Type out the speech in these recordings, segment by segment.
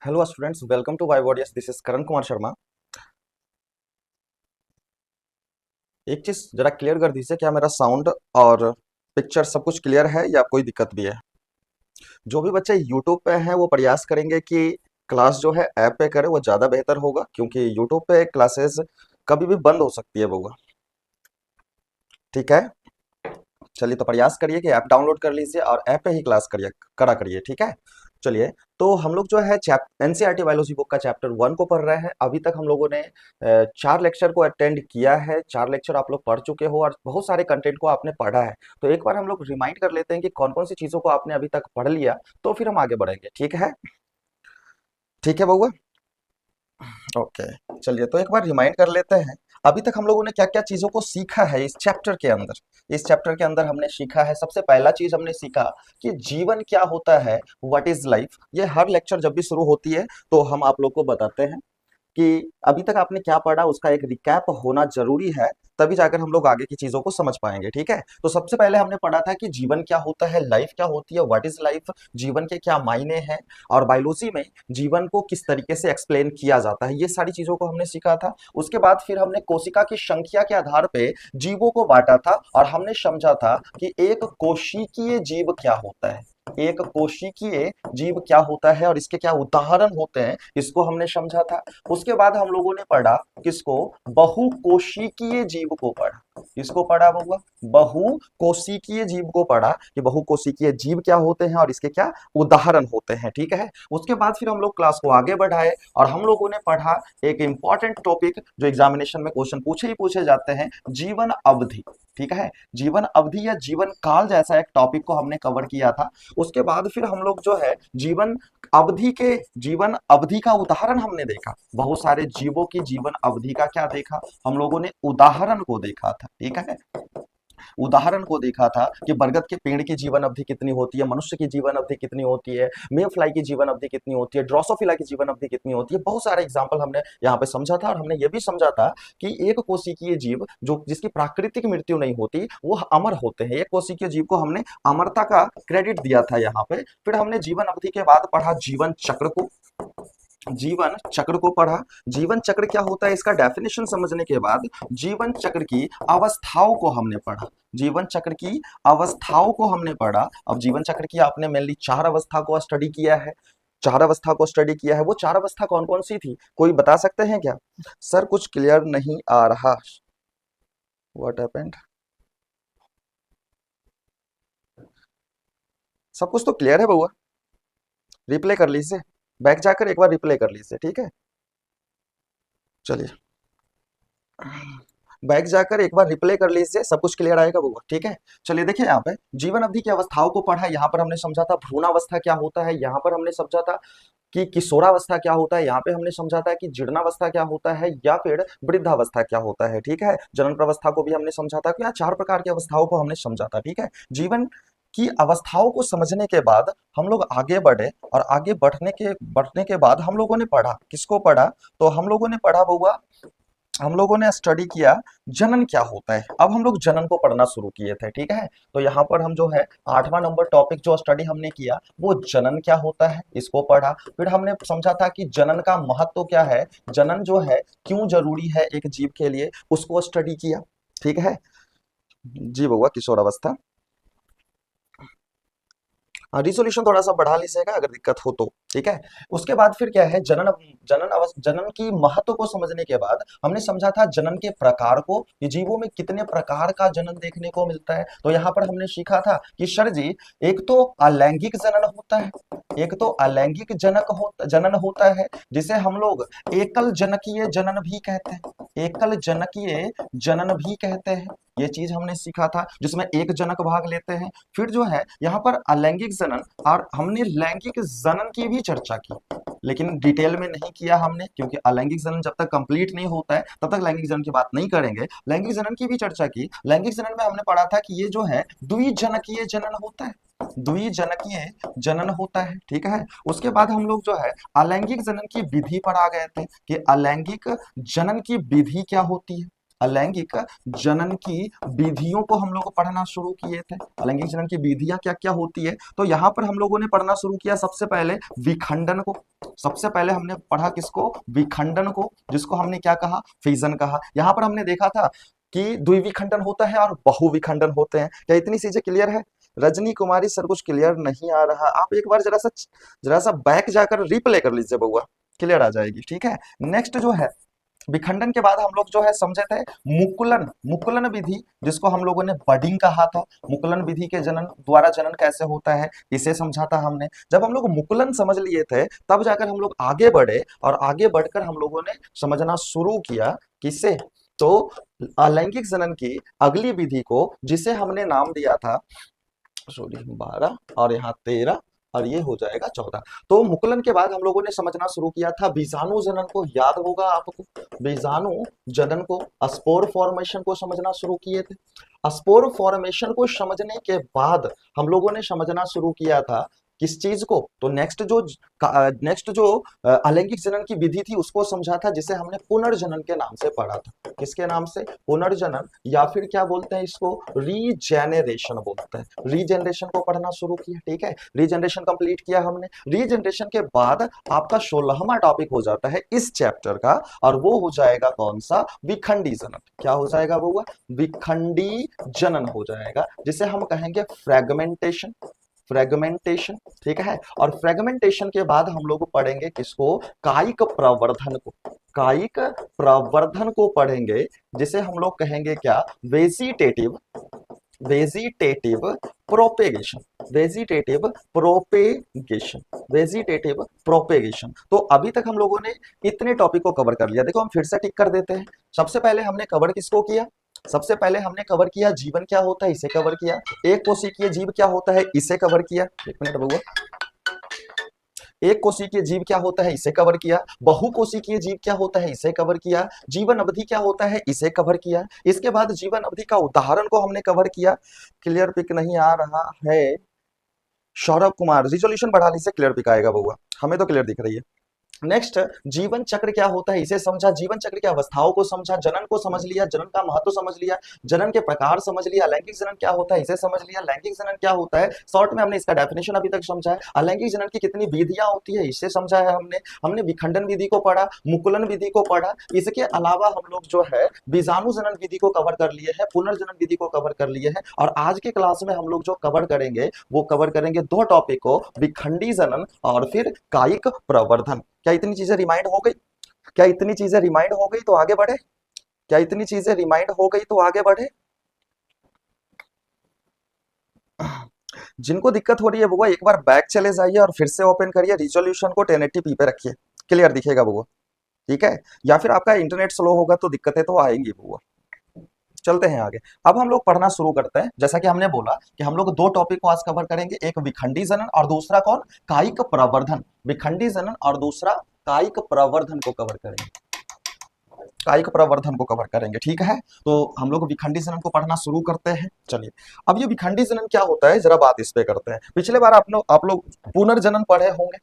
Hello students, welcome to वाईवॉडियस। This is Karan Kumar Sharma. एक चीज जरा क्लियर कर दीजिए, क्या मेरा साउंड और पिक्चर सब कुछ क्लियर है या कोई दिक्कत भी है? जो भी बच्चे यूट्यूब पे हैं वो प्रयास करेंगे कि क्लास जो है ऐप पे करें, वो ज़्यादा बेहतर होगा, क्योंकि यूट्यूब पे क्लासेस कभी भी बंद हो सकती है बउआ। ठीक है, चलिए तो प्रयास करिए कि ऐप डाउनलोड कर लीजिए और ऐप पे ही क्लास करिए, करा करिए। ठीक है, चलिए। तो हम लोग जो है एनसीईआरटी बायोलॉजी बुक का चैप्टर 1 को पढ़ रहे हैं। अभी तक हम लोगों ने 4 लेक्चर को अटेंड किया है। 4 लेक्चर आप लोग पढ़ चुके हो और बहुत सारे कंटेंट को आपने पढ़ा है। तो एक बार हम लोग रिमाइंड कर लेते हैं कि कौन कौन सी चीज़ों को आपने अभी तक पढ़ लिया, तो फिर हम आगे बढ़ेंगे। ठीक है, ठीक है बउआ। ओके, चलिए तो एक बार रिमाइंड कर लेते हैं अभी तक हम लोगों ने क्या क्या चीजों को सीखा है इस चैप्टर के अंदर। इस चैप्टर के अंदर हमने सीखा है, सबसे पहला चीज हमने सीखा कि जीवन क्या होता है, व्हाट इज लाइफ। ये हर लेक्चर जब भी शुरू होती है तो हम आप लोग को बताते हैं कि अभी तक आपने क्या पढ़ा, उसका एक रिकैप होना जरूरी है, तभी जाकर हम लोग आगे की चीजों को समझ पाएंगे। ठीक है, तो सबसे पहले हमने पढ़ा था कि जीवन क्या होता है, लाइफ क्या होती है, व्हाट इज लाइफ, जीवन के क्या मायने हैं, और बायोलॉजी में जीवन को किस तरीके से एक्सप्लेन किया जाता है, ये सारी चीजों को हमने सीखा था। उसके बाद फिर हमने कोशिका की संख्या के आधार पे जीवों को बांटा था और हमने समझा था कि एक कोशिकीय जीव क्या होता है, एक कोशिकीय जीव क्या होता है और इसके क्या उदाहरण होते हैं, इसको हमने समझा था। उसके बाद हम लोगों ने पढ़ा किसको, बहुकोशिकीय जीव को पढ़ा। किसको पढ़ा बउआ, बहुकोशिकीय जीव को पढ़ा कि बहुकोशिकीय जीव क्या होते हैं और इसके क्या उदाहरण होते हैं। ठीक है, उसके बाद फिर हम लोग क्लास को आगे बढ़ाए और हम लोगों ने पढ़ा एक इंपॉर्टेंट टॉपिक जो एग्जामिनेशन में क्वेश्चन पूछे ही पूछे जाते हैं, जीवन अवधि। ठीक है, जीवन अवधि या जीवन काल जैसा एक टॉपिक को हमने कवर किया था। उसके बाद फिर हम लोग जो है जीवन अवधि का उदाहरण हमने देखा, बहुत सारे जीवों की जीवन अवधि का क्या देखा, हम लोगों ने उदाहरण को देखा था। ठीक है, उदाहरण को देखा था कि बरगद के पेड़ की जीवन अवधि कितनी होती है, मनुष्य की जीवन अवधि कितनी होती है, मे फ्लाई की जीवन अवधि कितनी होती है, ड्रोसोफिला की जीवन अवधि कितनी होती है। बहुत सारे एग्जाम्पल हमने यहाँ पे समझा था और हमने ये भी समझा था कि एक कोशिकीय जीव जो जिसकी प्राकृतिक मृत्यु नहीं होती वो अमर होते हैं। एक कोशिकीय जीव को हमने अमरता का क्रेडिट दिया था यहाँ पे। फिर हमने जीवन अवधि के बाद पढ़ा जीवन चक्र को, जीवन चक्र को पढ़ा। जीवन चक्र क्या होता है इसका डेफिनेशन समझने के बाद जीवन चक्र की अवस्थाओं को हमने पढ़ा, जीवन चक्र की अवस्थाओं को हमने पढ़ा। अब जीवन चक्र की आपने मेनली 4 अवस्था को स्टडी किया है, 4 अवस्था को स्टडी किया है। वो 4 अवस्था कौन कौन सी थी, कोई बता सकते हैं क्या? सर कुछ क्लियर नहीं आ रहा, व्हाट हैपेंड? सब कुछ तो क्लियर है बउआ, रिप्ले कर लीजिए, बैक जाकर एक बार रिप्ले कर लीजिए। ठीक है, चलिए बैक जाकर एक बार रिप्ले कर लीजिए, सब कुछ क्लियर आएगा बउआ। ठीक है, चलिए देखिए यहाँ पे जीवन अवधि की अवस्थाओं को पढ़ा। यहाँ पर हमने समझा था भ्रूणावस्था क्या होता है, यहाँ पर हमने समझा था कि किशोरावस्था क्या होता है, यहाँ पे हमने समझा था कि जीर्णावस्था क्या होता है या फिर वृद्धावस्था क्या होता है। ठीक है, जनन प्रवस्था को भी हमने समझा था कि यहाँ 4 प्रकार की अवस्थाओं को हमने समझा था। ठीक है, जीवन की अवस्थाओं को समझने के बाद हम लोग आगे बढ़े और आगे बढ़ने के बाद हम लोगों ने पढ़ा, किसको पढ़ा, तो हम लोगों ने पढ़ा बउआ, हम लोगों ने स्टडी किया जनन क्या होता है। अब हम लोग जनन को पढ़ना शुरू किए थे। ठीक है, तो यहाँ पर हम जो है 8वां नंबर टॉपिक जो स्टडी हमने किया वो जनन क्या होता है, इसको पढ़ा। फिर हमने समझा था कि जनन का महत्व क्या है, जनन जो है क्यों जरूरी है एक जीव के लिए, उसको स्टडी किया। ठीक है जी बउआ, किशोर अवस्था। रिसोल्यूशन थोड़ा सा बढ़ा लीजिएगा अगर दिक्कत हो तो। ठीक है, उसके बाद फिर क्या है, जनन की महत्व को समझने के बाद हमने समझा था जनन के प्रकार को, कि जीवों में कितने प्रकार का जनन देखने को मिलता है। तो यहाँ पर हमने सीखा था कि सर जी, एक तो अलैंगिक जनन होता है, एक तो अलैंगिक जनन होता है जिसे हम लोग एकल जनकीय जनन भी कहते हैं, एकल जनकीय जनन भी कहते हैं। ये चीज हमने सीखा था जिसमें एक जनक भाग लेते हैं। फिर जो है यहाँ पर अलैंगिक जनन और हमने लैंगिक जनन की भी चर्चा की, लेकिन डिटेल में नहीं किया हमने, क्योंकि अलैंगिक जनन जब तक कंप्लीट नहीं होता है तब तक लैंगिक जनन की बात नहीं करेंगे। लैंगिक जनन की भी चर्चा की। लैंगिक जनन में हमने पढ़ा था कि ये जो है द्विजनकीय जनन होता है, द्विजनकीय जनन होता है। ठीक है, उसके बाद हम लोग जो है अलैंगिक जनन की विधि पर आ गए थे कि अलैंगिक जनन की विधि क्या होती है, अलैंगिक जनन की विधियों को हम लोग पढ़ना शुरू किए थे। अलैंगिक जनन की विधियां क्या क्या होती है, तो यहाँ पर हम लोगों ने पढ़ना शुरू किया सबसे पहले विखंडन को। सबसे पहले हमने पढ़ा किसको, विखंडन को, जिसको हमने क्या कहा, फिजन कहा। यहाँ पर हमने देखा था कि द्विविखंडन होता है और बहुविखंडन होते हैं। क्या इतनी चीजें क्लियर है? रजनी कुमारी सर कुछ क्लियर नहीं आ रहा, आप एक बार जरा सा बैक जाकर रिप्ले कर लीजिए बउआ, क्लियर आ जाएगी। ठीक है, नेक्स्ट जो है विखंडन के बाद हम लोग जो है समझे थे मुकुलन, मुकुलन विधि, जिसको हम लोगों ने बडिंग कहा था। मुकुलन विधि के जनन द्वारा जनन कैसे होता है इसे समझा था हमने। जब हम लोग मुकुलन समझ लिए थे तब जाकर हम लोग आगे बढ़े, और आगे बढ़कर हम लोगों ने समझना शुरू किया किसे, तो अलैंगिक जनन की अगली विधि को, जिसे हमने नाम दिया था, सॉरी 12 और यहाँ 13 और ये हो जाएगा 14। तो मुकुलन के बाद हम लोगों ने समझना शुरू किया था बीजाणु जनन को, याद होगा आपको, बीजाणु जनन को, स्पोर फॉर्मेशन को समझना शुरू किए थे। स्पोर फॉर्मेशन को समझने के बाद हम लोगों ने समझना शुरू किया था किस चीज को, तो नेक्स्ट जो अलैंगिक जनन की विधि थी उसको समझा था, जिसे हमने पुनर्जनन के नाम से पढ़ा था। किसके नाम से, पुनर्जनन, या फिर क्या बोलते हैं इसको, रीजेनरेशन बोलते हैं। रीजेनरेशन को पढ़ना शुरू किया। ठीक है, रीजेनरेशन कंप्लीट किया हमने। रीजेनरेशन के बाद आपका 16वां टॉपिक हो जाता है इस चैप्टर का, और वो हो जाएगा कौन सा, विखंडी जनन। क्या हो जाएगा वो, विखंडी जनन हो जाएगा, जिसे हम कहेंगे फ्रेगमेंटेशन, फ्रेगमेंटेशन। ठीक है, और फ्रेगमेंटेशन के बाद हम लोग पढ़ेंगे किसको, कायिक प्रवर्धन को, कायिक प्रवर्धन को पढ़ेंगे, जिसे हम लोग कहेंगे क्या, vegetative, vegetative propagation, vegetative propagation, vegetative propagation. तो अभी तक हम लोगों ने इतने टॉपिक को कवर कर लिया। देखो हम फिर से टिक कर देते हैं। सबसे पहले हमने कवर किसको किया, सबसे पहले हमने कवर किया जीवन क्या होता है, इसे कवर किया। एक कोशिकीय जीव क्या होता है, इसे कवर किया। एक मिनट बउआ, एक कोशिकीय जीव क्या होता है, इसे कवर किया। बहुकोशिकीय जीव क्या होता है, इसे कवर किया। जीवन अवधि क्या होता है, इसे कवर किया। इसके बाद जीवन अवधि का उदाहरण को हमने कवर किया। क्लियर पिक नहीं आ रहा है सौरभ कुमार, रिजोल्यूशन बढ़ा लीजिए, क्लियर पिक आएगा बउआ, हमें तो क्लियर दिख रही है। नेक्स्ट, जीवन चक्र क्या होता है इसे समझा, जीवन चक्र की अवस्थाओं को समझा, जनन को समझ लिया, जनन का महत्व समझ लिया, जनन के प्रकार समझ लिया, लैंगिक जनन क्या होता है इसे समझ लिया, लैंगिक जनन क्या होता है शॉर्ट में हमने इसका डेफिनेशन अभी तक समझा है, अलैंगिक जनन की कितनी विधियां होती है इसे समझा है हमने। हमने विखंडन विधि को पढ़ा, मुकुलन विधि को पढ़ा, इसके अलावा हम लोग जो है बीजाणु जनन विधि को कवर कर लिए हैं, पुनर्जनन विधि को कवर कर लिए हैं, और आज के क्लास में हम लोग जो कवर करेंगे वो कवर करेंगे दो टॉपिक को, विखंडी जनन और फिर कायिक प्रवर्धन। क्या इतनी चीजें रिमाइंड हो गई, क्या इतनी चीजें रिमाइंड हो गई तो आगे बढ़े, क्या इतनी चीजें रिमाइंड हो गई तो आगे बढ़े। जिनको दिक्कत हो रही है वो एक बार बैक चले जाइए और फिर से ओपन करिए, रिजोल्यूशन को 1080p पे रखिए, क्लियर दिखेगा वो। ठीक है, या फिर आपका इंटरनेट स्लो होगा तो दिक्कतें तो आएंगी वो। चलते हैं आगे। अब हम लोग पढ़ना शुरू करते हैं। जैसा कि हमने बोला कि हम लोग दो टॉपिक को आज कवर करेंगे, एक विखंडी जनन और दूसरा कौन, कायिक प्रवर्धन। विखंडी जनन और दूसरा कायिक प्रवर्धन को कवर करेंगे, कायिक प्रवर्धन को कवर करेंगे। ठीक है, तो हम लोग विखंडी जनन को पढ़ना शुरू करते हैं। चलिए, अब ये विखंडी जनन क्या होता है जरा बात इस पे करते हैं। पिछले बार आप लोग पुनर्जनन पढ़े होंगे,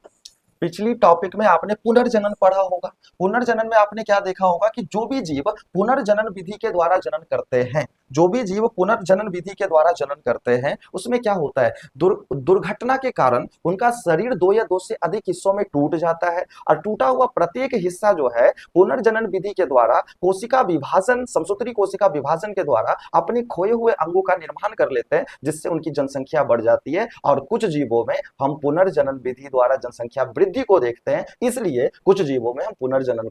पिछली टॉपिक में आपने पुनर्जनन पढ़ा होगा। पुनर्जनन में आपने क्या देखा होगा कि जो भी जीव पुनर्जनन विधि के द्वारा जनन करते हैं, जो भी जीव पुनर्जनन विधि के द्वारा जनन करते हैं, उसमें क्या होता है, दुर्घटना के कारण उनका शरीर दो या दो से अधिक हिस्सों में टूट जाता है, और टूटा हुआ प्रत्येक हिस्सा जो है पुनर्जनन विधि के द्वारा कोशिका विभाजन, समसूत्री कोशिका विभाजन के द्वारा अपने खोए हुए अंगों का निर्माण कर लेते हैं, जिससे उनकी जनसंख्या बढ़ जाती है। और कुछ जीवों में हम पुनर्जनन विधि द्वारा जनसंख्या वृद्धि को देखते हैं, इसलिए कुछ जीवों में हम पुनर्जनन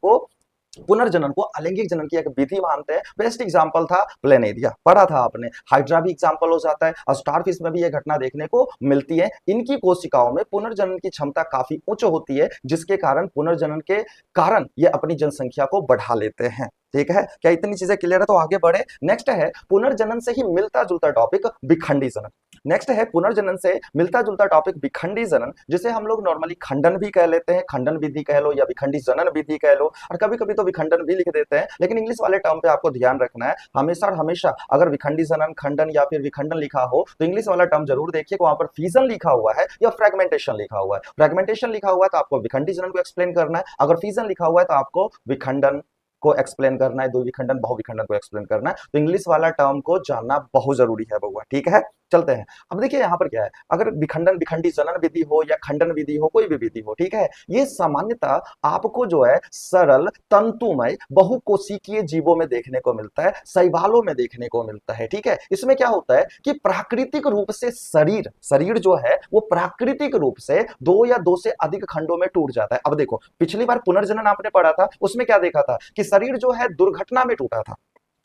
को अलैंगिक जनन की एक विधि मानते हैं। बेस्ट एग्जांपल था प्लेनेरिया, पढ़ा था आपने। हाइड्रा भी एग्जांपल हो जाता है, और स्टारफिश में भी यह घटना देखने को मिलती है। इनकी कोशिकाओं में पुनर्जनन की क्षमता काफी उच्च होती है, जिसके कारण पुनर्जनन के कारण ये अपनी जनसंख्या को बढ़ा लेते हैं। ठीक है, क्या इतनी चीजें क्लियर है तो आगे बढ़े। नेक्स्ट है पुनर्जनन से ही मिलता जुलता टॉपिक विखंडी जनन। नेक्स्ट है पुनर्जनन से मिलता जुलता टॉपिक विखंडी जनन, जिसे हम लोग नॉर्मली खंडन भी कह लेते हैं, खंडन विधि कह लो या विखंडी जनन विधि कह लो, और कभी कभी तो विखंडन भी लिख देते हैं। लेकिन इंग्लिश वाले टर्म पे आपको ध्यान रखना है, हमेशा और हमेशा अगर विखंडी जनन, खंडन या फिर विखंडन लिखा हो तो इंग्लिश वाला टर्म जरूर देखिए, वहां पर फिजन लिखा हुआ है या फ्रेगमेंटेशन लिखा हुआ है। फ्रेगमेंटेशन लिखा हुआ है तो आपको विखंडी जनन को एक्सप्लेन करना है, अगर फिजन लिखा हुआ है तो आपको विखंडन को एक्सप्लेन करना है, द्विविखंडन बहुविखंडन को एक्सप्लेन करना है, तो इंग्लिश वाला टर्म को जानना बहुत जरूरी है बउआ। ठीक है, चलते हैं। अब देखिए यहाँ पर क्या है, अगर विखंडन विखंडी जनन विधि हो या खंडन विधि हो, कोई भी विधि हो, ठीक है, ये सामान्यतः आपको जो है सरल तंतुमय बहुकोशिकीय जीवों में देखने को मिलता है, शैवालों में देखने को मिलता है। ठीक है, इसमें क्या होता है कि प्राकृतिक रूप से शरीर शरीर जो है वो प्राकृतिक रूप से दो या दो से अधिक खंडों में टूट जाता है। अब देखो, पिछली बार पुनर्जनन आपने पढ़ा था, उसमें क्या देखा था कि शरीर जो है दुर्घटना में टूटा था।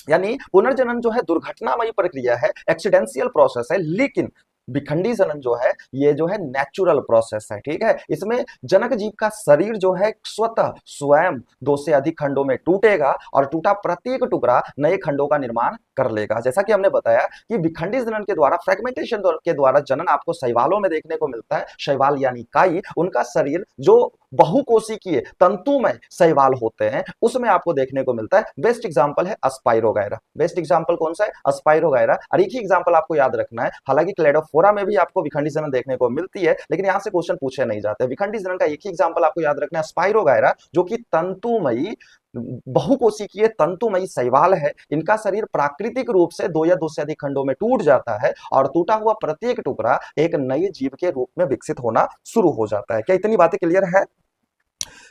यानी पुनर्जनन जो है दुर्घटनामयी प्रक्रिया है, एक्सीडेंशियल प्रोसेस है, लेकिन विखंडी जनन जो है ये जो है नेचुरल प्रोसेस है। ठीक है, इसमें जनक जीव का शरीर जो है स्वतः स्वयं दो से अधिक खंडों में टूटेगा और टूटा प्रत्येक टुकड़ा नए खंडों का निर्माण कर लेगा। जैसा कि हमने बताया कि विखंडी जनन के द्वारा, फ्रेगमेंटेशन के द्वारा जनन आपको शैवालों में देखने को मिलता है। शैवाल यानी काई, उनका शरीर जो बहुकोशिकीय तंतुमय शैवाल होते हैं उसमें आपको देखने को मिलता है। बेस्ट एग्जांपल है अस्पाइरोगायरा। बेस्ट एग्जांपल कौन सा है? अस्पाइरोगायरा। और एक ही एग्जांपल आपको याद रखना है, हालांकि क्लेडोफोरा में भी आपको विखंडी जनन देखने को मिलती है, लेकिन यहां से क्वेश्चन पूछे नहीं जाते। विखंडी जनन का एक ही एग्जांपल आपको याद रखना है, स्पाइरोगायरा, जो कि तंतुमयी बहुकोशिकीय तंतुमयी शैवाल है। इनका शरीर प्राकृतिक रूप से दो या दो से अधिक खंडों में टूट जाता है और टूटा हुआ प्रत्येक टुकड़ा एक नए जीव के रूप में विकसित होना शुरू हो जाता है। क्या इतनी बातें क्लियर है?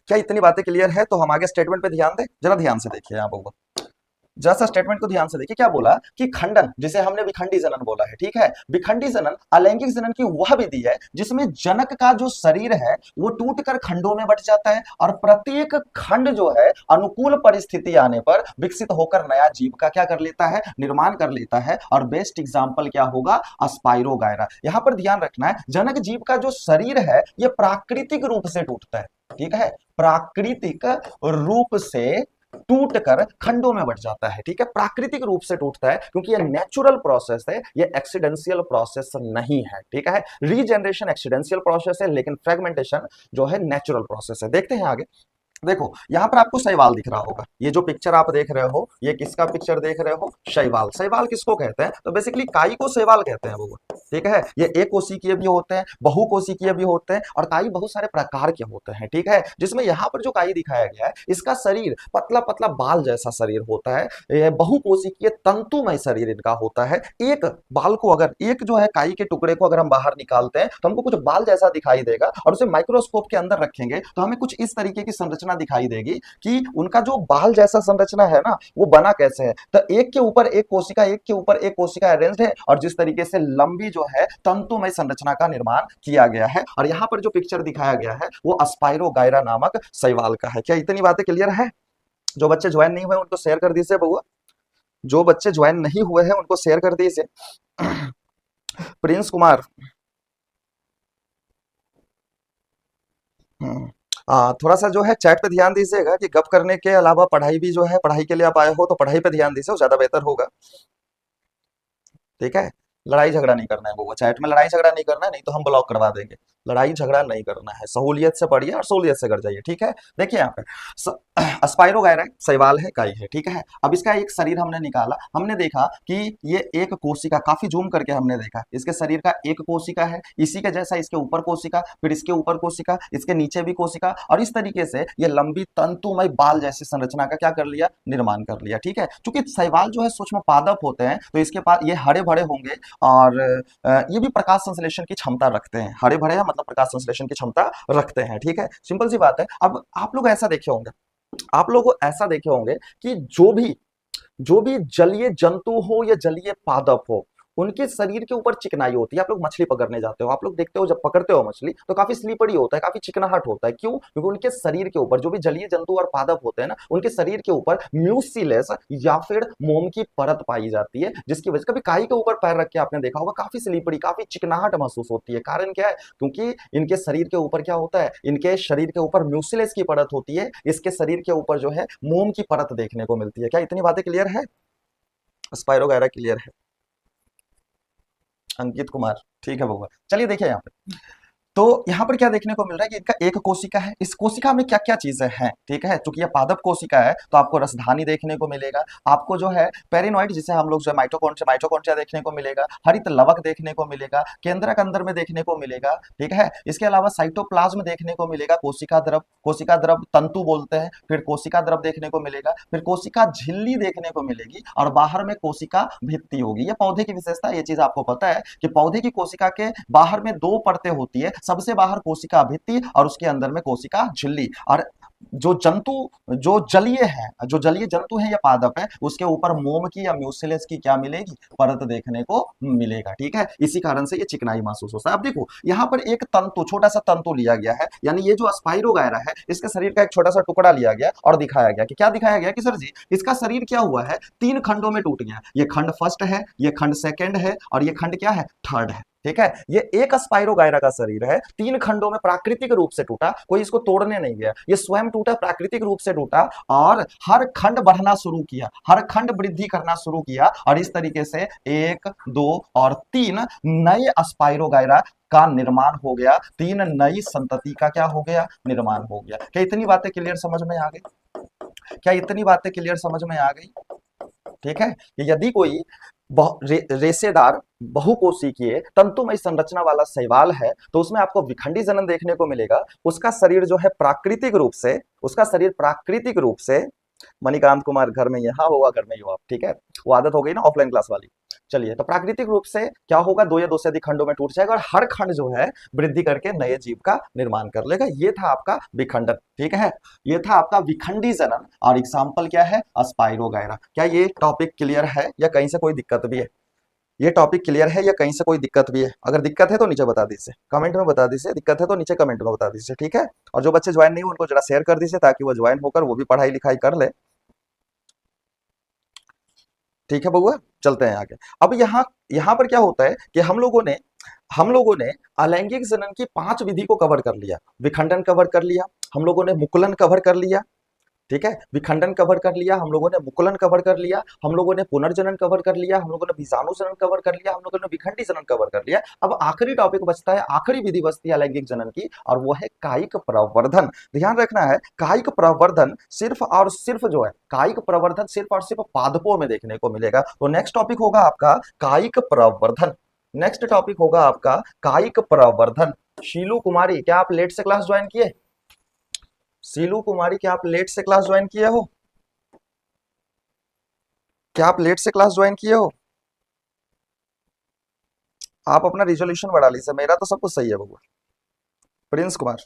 क्या इतनी बातें क्लियर है? तो हम आगे स्टेटमेंट पे ध्यान दें, जरा ध्यान से देखिए यहाँ पर, जैसा स्टेटमेंट को ध्यान से देखिए। क्या बोला कि खंडन, जिसे हमने विखंडी जनन बोला है, ठीक है, विखंडी जनन अलैंगिक जनन की वह विधि है जिसमें जनक का जो शरीर है वो टूटकर खंडों में बट जाता है और प्रत्येक खंड जो है अनुकूल परिस्थिति आने पर विकसित होकर नया जीव का क्या कर लेता है? निर्माण कर लेता है। और बेस्ट एग्जाम्पल क्या होगा? अस्पाइरोगायरा। यहां पर ध्यान रखना है, जनक जीव का जो शरीर है ये प्राकृतिक रूप से टूटता है। ठीक है, प्राकृतिक रूप से टूटकर खंडों में बट जाता है। ठीक है, प्राकृतिक रूप से टूटता है क्योंकि ये नेचुरल प्रोसेस है, ये एक्सीडेंशियल प्रोसेस नहीं है। ठीक है, रीजनरेशन एक्सीडेंशियल प्रोसेस है, लेकिन फ्रेगमेंटेशन जो है नेचुरल प्रोसेस है। देखते हैं आगे। देखो यहां पर आपको शैवाल दिख रहा होगा, ये जो पिक्चर आप देख रहे हो ये किसका पिक्चर देख रहे हो? शैवाल। शैवाल किसको कहते हैं? तो बेसिकली काई को शैवाल कहते हैं वो। ठीक है, ये एक कोशिकीय भी होते हैं, बहुकोशिकीय भी होते हैं और काई बहुत सारे प्रकार के होते हैं। ठीक है, जिसमें यहाँ पर जो काई दिखाया गया है इसका शरीर पतला पतला बाल जैसा शरीर होता है, ये बहुकोशिकीय तंतुमय शरीर इनका होता है। एक बाल को, अगर एक जो है काई के टुकड़े को अगर हम बाहर निकालते हैं तो हमको कुछ बाल जैसा दिखाई देगा और उसे माइक्रोस्कोप के अंदर रखेंगे तो हमें कुछ इस तरीके की संरचना दिखाई देगी कि उनका जो बाल जैसा संरचना है ना वो बना कैसे है। तो एक के ऊपर एक कोशिका, एक के ऊपर एक कोशिका अरेंज्ड है और जिस तरीके से लंबी जो है तंतुमय संरचना का निर्माण किया गया है। और यहाँ पर जो पिक्चर दिखाया गया है वो अस्पाइरोगायरा नामक शैवाल का है। क्या इतनी बातें क्लियर है? जो बच्चे ज्वाइन नहीं हुए उनको शेयर कर दीजिए बउआ, जो बच्चे ज्वाइन नहीं हुए हैं उनको शेयर कर दीजिए। प्रिंस कुमार, थोड़ा सा जो है चैट पे ध्यान दीजिएगा कि गप करने के अलावा पढ़ाई भी जो है, पढ़ाई के लिए आप आए हो तो पढ़ाई पे ध्यान दीजिए, वो ज्यादा बेहतर होगा। ठीक है, लड़ाई झगड़ा नहीं करना है वो, चैट में लड़ाई झगड़ा नहीं करना है, नहीं तो हम ब्लॉक करवा देंगे। लड़ाई झगड़ा नहीं करना है, सहूलियत से पढ़िए और सहूलियत से कर जाइए। ठीक है, देखिए यहाँ पे अस्पाइरोगायरा शैवाल है, काई है। ठीक है, अब इसका एक शरीर हमने निकाला, हमने देखा कि ये एक कोशिका, काफी जूम करके हमने देखा इसके शरीर का एक कोशिका है, इसी के जैसा इसके ऊपर कोशिका, फिर इसके ऊपर कोशिका, इसके नीचे भी कोशिका, और इस तरीके से ये लंबी तंतुमय बाल जैसी संरचना का क्या कर लिया? निर्माण कर लिया। ठीक है, क्योंकि शैवाल जो है सूक्ष्म पादप होते हैं तो इसके पास ये हरे भरे होंगे और ये भी प्रकाश संश्लेषण की क्षमता रखते हैं। हरे भरे हैं मतलब प्रकाश संश्लेषण की क्षमता रखते हैं। ठीक है, सिंपल सी बात है। अब आप लोग ऐसा देखे होंगे, आप लोग ऐसा देखे होंगे कि जो भी जलीय जंतु हो या जलीय पादप हो उनके शरीर के ऊपर चिकनाई होती है। आप लोग मछली पकड़ने जाते हो, आप लोग देखते हो जब पकड़ते हो मछली तो काफी स्लीपरी होता है, काफी चिकनाहट होता है। क्यों? क्योंकि उनके शरीर के ऊपर जो भी जलीय जंतु और पादप होते हैं ना, उनके शरीर के ऊपर म्यूसिलेस या फिर मोम की परत पाई जाती है, जिसकी वजह से कभी काई के ऊपर पैर रख के आपने देखा होगा, काफी स्लीपरी, काफी चिकनाहट महसूस होती है। कारण क्या है? क्योंकि इनके शरीर के ऊपर क्या होता है? इनके शरीर के ऊपर म्यूसिलेस की परत होती है, इसके शरीर के ऊपर जो है मोम की परत देखने को मिलती है। क्या इतनी बातें क्लियर है? स्पाइरोगायरा क्लियर है? अंकित कुमार, ठीक है बउआ। चलिए देखिए यहाँ पे, तो यहाँ पर क्या देखने को मिल रहा है कि इनका एक कोशिका है। इस कोशिका में क्या क्या चीजें हैं, ठीक है, चूंकि ये पादप कोशिका है तो आपको रसधानी देखने को मिलेगा, आपको जो है पेरिनोइड जिसे हम लोग जो माइटोकॉन्ड्रिया माइटोकॉन्ड्रिया देखने को मिलेगा, हरित लवक देखने को मिलेगा, केंद्रक अंदर में देखने को मिलेगा, ठीक है। इसके अलावा साइटोप्लाज्म देखने को मिलेगा, कोशिका द्रव तंतु बोलते हैं, फिर कोशिका द्रव देखने को मिलेगा, फिर कोशिका झिल्ली देखने को मिलेगी और बाहर में कोशिका भित्ति होगी। ये पौधे की विशेषता, ये चीज आपको पता है कि पौधे की कोशिका के बाहर में दो परतें होती है, सबसे बाहर कोशिका भित्ति और उसके अंदर में कोशिका झिल्ली। और जो जंतु जो जलीय जंतु है या पादप है, उसके ऊपर मोम की या म्यूसिलेस की क्या मिलेगी, परत देखने को मिलेगा, ठीक है। इसी कारण से ये चिकनाई महसूस होता है। अब देखो यहाँ पर एक तंतु, छोटा सा तंतु लिया गया है, यानी ये जो स्पाइरोगायरा है इसके शरीर का एक छोटा सा टुकड़ा लिया गया और दिखाया गया कि क्या दिखाया गया कि सर जी इसका शरीर क्या हुआ है, तीन खंडों में टूट गया। ये खंड फर्स्ट है, ये खंड सेकंड है और ये खंड क्या है, थर्ड है, ठीक है। ये एक स्पाइरोगायरा का शरीर है, तीन खंडों में प्राकृतिक रूप से टूटा, कोई इसको तोड़ने नहीं गया, ये स्वयं टूटा, प्राकृतिक रूप से टूटा और हर खंड बढ़ना शुरू किया, हर खंड वृद्धि करना शुरू किया और इस तरीके से एक, दो और तीन नए स्पाइरोगायरा का निर्माण हो गया, तीन नई संतति का क्या हो गया, निर्माण हो गया। क्या इतनी बातें क्लियर समझ में आ गई? क्या इतनी बातें क्लियर समझ में आ गई? ठीक है। यदि कोई रेशेदार बहुकोशिकीय तंतुमय संरचना वाला शैवाल है तो उसमें आपको विखंडी जनन देखने को मिलेगा। उसका शरीर जो है प्राकृतिक रूप से, उसका शरीर प्राकृतिक रूप से, मणिकांत कुमार घर में यहाँ होगा, घर में ही हो आप, ठीक है, वो आदत हो गई ना ऑफलाइन क्लास वाली। चलिए, तो प्राकृतिक रूप से क्या होगा, दो या दो से अधिक खंडों में टूट जाएगा और हर खंड जो है वृद्धि करके नए जीव का निर्माण कर लेगा। ये था आपका विखंडन, ठीक है, ये था आपका विखंडी जनन। और एग्जाम्पल क्या है, स्पाइरोगायरा। क्या ये टॉपिक क्लियर है या कहीं से कोई दिक्कत भी है? ये टॉपिक क्लियर है या कहीं से कोई दिक्कत भी है? अगर दिक्कत है तो नीचे बता दीजिए, कमेंट में बता दीजिए, दिक्कत है तो नीचे कमेंट में बता दीजिए, ठीक है। और जो बच्चे ज्वाइन नहीं हुए उनको जरा शेयर कर दीजिए ताकि वो ज्वाइन होकर वो भी पढ़ाई लिखाई कर ले, ठीक है बउआ। चलते हैं आगे। अब यहाँ यहाँ पर क्या होता है कि हम लोगों ने अलैंगिक जनन की 5 विधि को कवर कर लिया। विखंडन कवर कर लिया, हम लोगों ने मुकुलन कवर कर लिया, ठीक है, विखंडन कवर कर लिया, हम लोगों ने मुकुलन कवर कर लिया, हम लोगों ने पुनर्जनन कवर कर लिया, हम लोगों ने विषाणु जनन कवर कर लिया, हम लोगों ने विखंडी जनन कवर कर लिया। अब आखिरी टॉपिक बचता है, आखिरी विधि बचती है अलैंगिक जनन की, और वो है कायिक प्रवर्धन। ध्यान रखना है, कायिक प्रवर्धन सिर्फ और सिर्फ जो है, कायिक प्रवर्धन सिर्फ और सिर्फ पादपों में देखने को मिलेगा। तो नेक्स्ट टॉपिक होगा आपका कायिक प्रवर्धन। नेक्स्ट टॉपिक होगा आपका कायिक प्रवर्धन। शीलू कुमारी, क्या आप लेट से क्लास ज्वाइन किए? सीलू कुमारी, क्या आप लेट से क्लास ज्वाइन किए हो? क्या आप लेट से क्लास ज्वाइन किए हो? आप अपना रिजोल्यूशन बढ़ा लीजिए, मेरा तो सब कुछ सही है बबुआ। प्रिंस कुमार,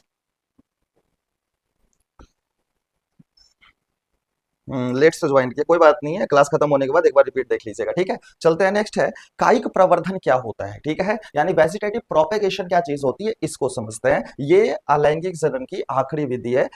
लेट से ज्वाइन किया, कोई बात नहीं है, क्लास खत्म होने के बाद एक बार रिपीट देख लीजिएगा, ठीक है। चलते हैं, नेक्स्ट है कायिक प्रवर्धन क्या होता है, ठीक है, यानी वेजिटेटिव प्रोपेगेशन क्या चीज होती है, इसको समझते हैं। ये अलैंगिक जनन की आखिरी विधि है,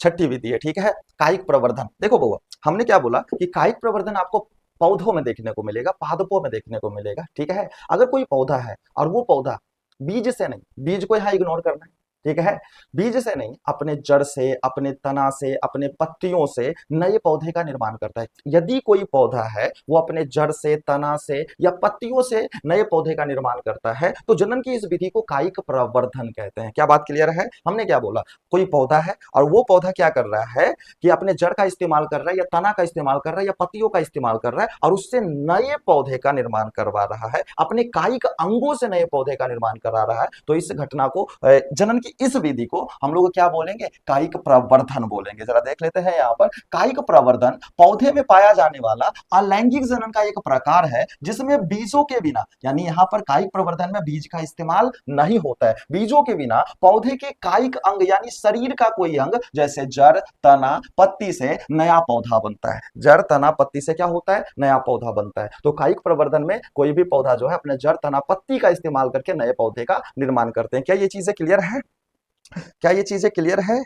छठी विधि है, ठीक है। कायिक प्रवर्धन, देखो बउआ, हमने क्या बोला कि कायिक प्रवर्धन आपको पौधों में देखने को मिलेगा, पादपों में देखने को मिलेगा, ठीक है। अगर कोई पौधा है और वो पौधा बीज से नहीं, बीज को यहाँ इग्नोर करना है, ठीक है, बीज से नहीं, अपने जड़ से, अपने तना से, अपने पत्तियों से नए पौधे का निर्माण करता है। यदि कोई पौधा है वो अपने जड़ से, तना से या पत्तियों से नए पौधे का निर्माण करता है तो जनन की इस विधि को कायिक प्रवर्धन कहते हैं। क्या बात क्लियर है? हमने क्या बोला, कोई पौधा है और वो पौधा क्या कर रहा है कि अपने जड़ का इस्तेमाल कर रहा है या तना का इस्तेमाल कर रहा है या पत्तियों का इस्तेमाल कर रहा है और उससे नए पौधे का निर्माण करवा रहा है, अपने कायिक अंगों से नए पौधे का निर्माण करा रहा है। तो इस घटना को, जनन की इस विधि को हम लोग क्या बोलेंगे, कायिक प्रवर्धन बोलेंगे। जरा देख लेते हैं यहाँ पर, कायिक प्रवर्धन पौधे में पाया जाने वाला अलैंगिक जनन का एक प्रकार है जिसमें बीजों के बिना, यानी यहाँ पर कायिक प्रवर्धन में बीज का इस्तेमाल नहीं होता है, बीजों के बिना पौधे के कायिक अंग यानी शरीर का कोई अंग जैसे जड़, तना, पत्ती से नया पौधा बनता है। जड़, तना, पत्ती से क्या होता है, नया पौधा बनता है। तो कायिक प्रवर्धन में कोई भी पौधा जो है अपने जड़, तना, पत्ती का इस्तेमाल करके नए पौधे का निर्माण करते हैं। क्या ये चीजें क्लियर है? क्या ये चीजें क्लियर है?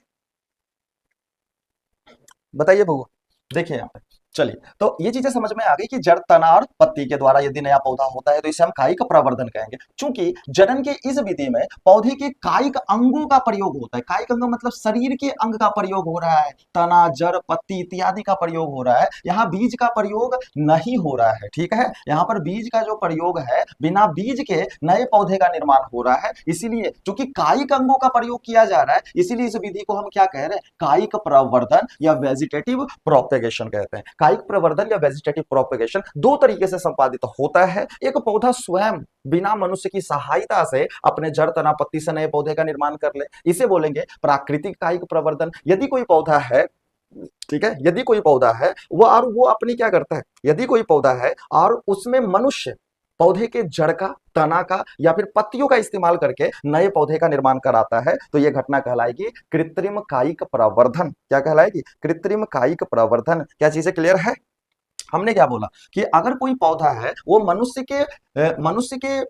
बताइए बबू। देखिए यहाँ पे चलिए, तो ये चीजें समझ में आ गई कि जड़, तना और पत्ती के द्वारा यदि नया पौधा होता है तो इसे हम कायिक प्रवर्धन कहेंगे। चूंकि जनन के इस विधि में पौधे के कायिक अंगों का प्रयोग होता है, कायिक अंग मतलब शरीर के अंग का प्रयोग हो रहा है, तना, जड़, पत्ती इत्यादि का प्रयोग हो रहा है, यहाँ बीज का प्रयोग नहीं हो रहा है। ठीक है, यहाँ पर बीज का जो प्रयोग है, बिना बीज के नए पौधे का निर्माण हो रहा है। इसीलिए चूंकि कायिक अंगों का प्रयोग किया जा रहा है, इसीलिए इस विधि को हम क्या कह रहे हैं, कायिक प्रवर्धन या वेजिटेटिव प्रोपेगेशन कहते हैं। कायिक प्रवर्धन या वेजिटेटिव प्रोपेगेशन दो तरीके से संपादित होता है। एक पौधा स्वयं बिना मनुष्य की सहायता से अपने जड़, तना, पत्ती से नए पौधे का निर्माण कर ले, इसे बोलेंगे प्राकृतिक कायिक प्रवर्धन। यदि कोई पौधा है, ठीक है, यदि कोई पौधा है वो अपनी क्या करता है, यदि कोई पौधा है और उसमें मनुष्य पौधे के जड़ का, तना का या फिर पत्तियों का इस्तेमाल करके नए पौधे का निर्माण कराता है, तो यह घटना कहलाएगी कृत्रिम कायिक प्रवर्धन। क्या कहलाएगी, कृत्रिम कायिक प्रवर्धन। क्या चीजें क्लियर है? हमने क्या बोला कि अगर कोई पौधा है वो मनुष्य के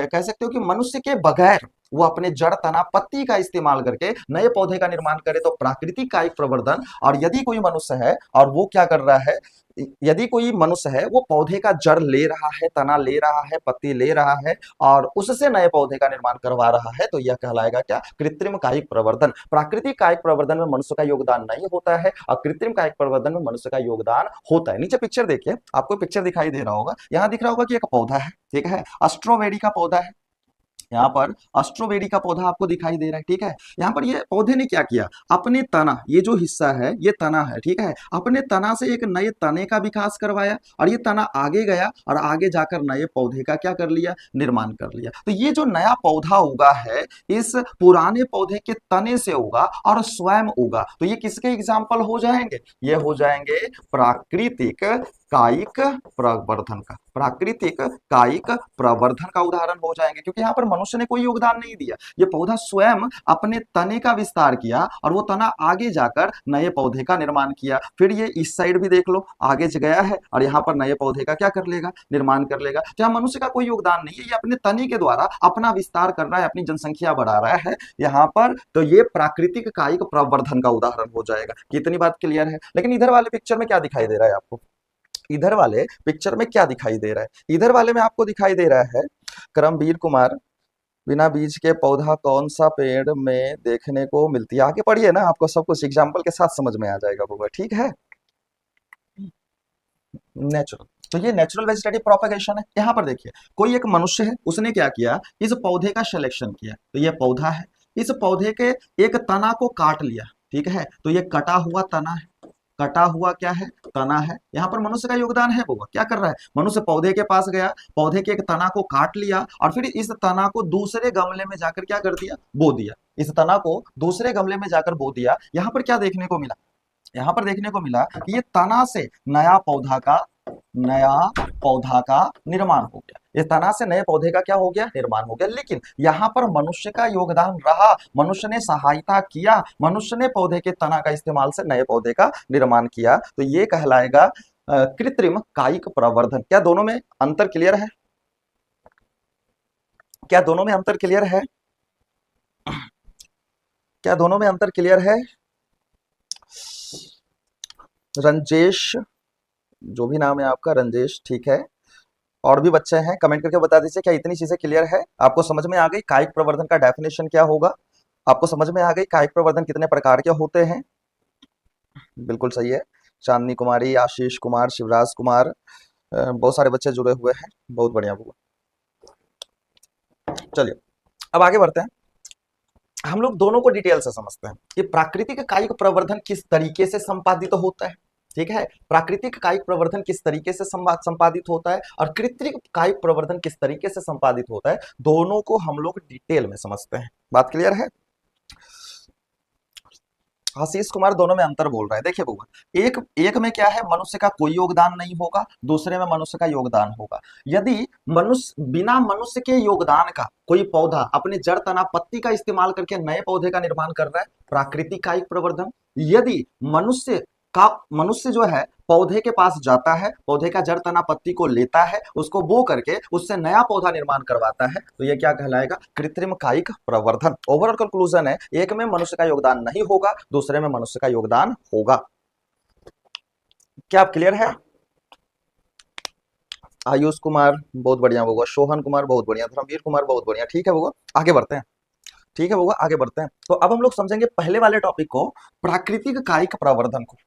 कह सकते हो कि मनुष्य के बगैर वो अपने जड़, तना, पत्ती का इस्तेमाल करके नए पौधे का निर्माण करे तो प्राकृतिक कायिक प्रवर्धन। और यदि कोई मनुष्य है और वो क्या कर रहा है, यदि कोई मनुष्य है वो पौधे का जड़ ले रहा है, तना ले रहा है, पत्ती ले रहा है और उससे नए पौधे का निर्माण करवा रहा है, तो यह कहलाएगा क्या, कृत्रिम कायिक प्रवर्धन। प्राकृतिक कायिक प्रवर्धन में मनुष्य का योगदान नहीं होता है और कृत्रिम कायिक प्रवर्धन में मनुष्य का योगदान होता है। नीचे पिक्चर देखिए, आपको पिक्चर दिखाई दे रहा होगा, यहाँ दिख रहा होगा कि एक पौधा है, ठीक है, स्ट्रॉबेरी का पौधा है। यहाँ पर स्ट्रॉबेरी का पौधा आपको दिखाई दे रहा है, ठीक है। यहाँ पर ये पौधे ने क्या किया, अपने तना, ये जो हिस्सा है ये तना है, ठीक है, अपने तना से एक नए तने का विकास करवाया और ये तना आगे गया और आगे जाकर नए पौधे का क्या कर लिया, निर्माण कर लिया। तो ये जो नया पौधा उगा है, इस पुराने पौधे के तने से उगा और स्वयं उगा, तो ये किसके एग्जाम्पल हो जाएंगे, ये हो जाएंगे प्राकृतिक कायिक प्रवर्धन का, प्राकृतिक कायिक प्रवर्धन का उदाहरण हो जाएंगे। क्योंकि यहाँ पर मनुष्य ने कोई योगदान नहीं दिया, ये पौधा स्वयं अपने तने का विस्तार किया और वो तना आगे जाकर नए पौधे का निर्माण किया। फिर ये इस साइड भी देख लो, आगे गया है और यहाँ पर नए पौधे का क्या कर लेगा, निर्माण कर लेगा। जहाँ मनुष्य का कोई योगदान नहीं है, ये अपने तने के द्वारा अपना विस्तार कर रहा है, अपनी जनसंख्या बढ़ा रहा है यहाँ पर, तो ये प्राकृतिक कायिक प्रवर्धन का उदाहरण हो जाएगा। कितनी बात क्लियर है? लेकिन इधर वाले पिक्चर में क्या दिखाई दे रहा है आपको, इधर वाले पिक्चर में क्या दिखाई दे रहा है, इधर वाले में आपको दिखाई दे रहा है, करमवीर कुमार, बिना बीज के पौधा कौन सा पेड़ में देखने को मिलती है। आगे पढ़िए ना, आपको सब कुछ एग्जाम्पल के साथ समझ में आ जाएगा बउआ, ठीक है। नेचुरल, तो ये नेचुरल वेजिटेटिव प्रोपेगेशन है। यहाँ पर देखिए, कोई एक मनुष्य है, उसने क्या किया, इस पौधे का सिलेक्शन किया, तो ये पौधा है, इस पौधे के एक तना को काट लिया, ठीक है, तो ये कटा हुआ तना है, कटा हुआ क्या है, तना है। यहाँ पर मनुष्य का योगदान है, वो क्या कर रहा है, मनुष्य पौधे के पास गया, पौधे के एक तना को काट लिया और फिर इस तना को दूसरे गमले में जाकर क्या कर दिया, बो दिया, इस तना को दूसरे गमले में जाकर बो दिया। यहाँ पर क्या देखने को मिला, यहाँ पर देखने को मिला कि ये तना से नया पौधा का निर्माण हो गया, इस तना से नए पौधे का क्या हो गया, निर्माण हो गया। लेकिन यहाँ पर मनुष्य का योगदान रहा, मनुष्य ने सहायता किया, मनुष्य ने पौधे के तना का इस्तेमाल से नए पौधे का निर्माण किया, तो ये कहलाएगा कृत्रिम कायिक प्रवर्धन। क्या दोनों में अंतर क्लियर है? क्या दोनों में अंतर क्लियर है? क्या दोनों में अंतर क्लियर है? रंजेश, जो भी नाम है आपका, रंजेश, ठीक है। और भी बच्चे हैं, कमेंट करके बता दीजिए क्या इतनी चीजें क्लियर है, आपको समझ में आ गई कायिक प्रवर्धन का डेफिनेशन क्या होगा, आपको समझ में आ गई कायिक प्रवर्धन कितने प्रकार के होते हैं? बिल्कुल सही है। चांदनी कुमारी, आशीष कुमार, शिवराज कुमार, बहुत सारे बच्चे जुड़े हुए हैं, बहुत बढ़िया हुआ। चलिए अब आगे बढ़ते हैं, हम लोग दोनों को डिटेल से समझते हैं कि प्राकृतिक कायिक प्रवर्धन किस तरीके से संपादित होता है। ठीक है, प्राकृतिक कायिक प्रवर्धन किस तरीके से संपादित होता है और कृत्रिम कायिक प्रवर्धन किस तरीके से संपादित होता है, दोनों को हम लोग डिटेल में समझते हैं। बात क्लियर है? आशीष कुमार दोनों में अंतर बोल रहा है। देखिए बुआ, एक में क्या है, मनुष्य का कोई योगदान नहीं होगा, दूसरे में मनुष्य का योगदान होगा। यदि मनुष्य, बिना मनुष्य के योगदान का कोई पौधा अपने जड़, तना, पत्ती का इस्तेमाल करके नए पौधे का निर्माण कर रहा है, प्राकृतिक कायिक प्रवर्धन। यदि मनुष्य जो है पौधे के पास जाता है, पौधे का जड़, तना, पत्ती को लेता है, उसको बो करके उससे नया पौधा निर्माण करवाता है, तो यह क्या कहलाएगा, कृत्रिम कायिक प्रवर्धन। ओवरऑल कंक्लूजन है, एक में मनुष्य का योगदान नहीं होगा, दूसरे में मनुष्य का योगदान होगा। क्या आप क्लियर है? आयुष कुमार बहुत बढ़िया होगा, सोहन कुमार बहुत बढ़िया, धर्मवीर कुमार बहुत बढ़िया। ठीक है होगा, आगे बढ़ते हैं। ठीक है होगा, आगे बढ़ते हैं। तो अब हम लोग समझेंगे पहले वाले टॉपिक को, प्राकृतिक कायिक प्रवर्धन को।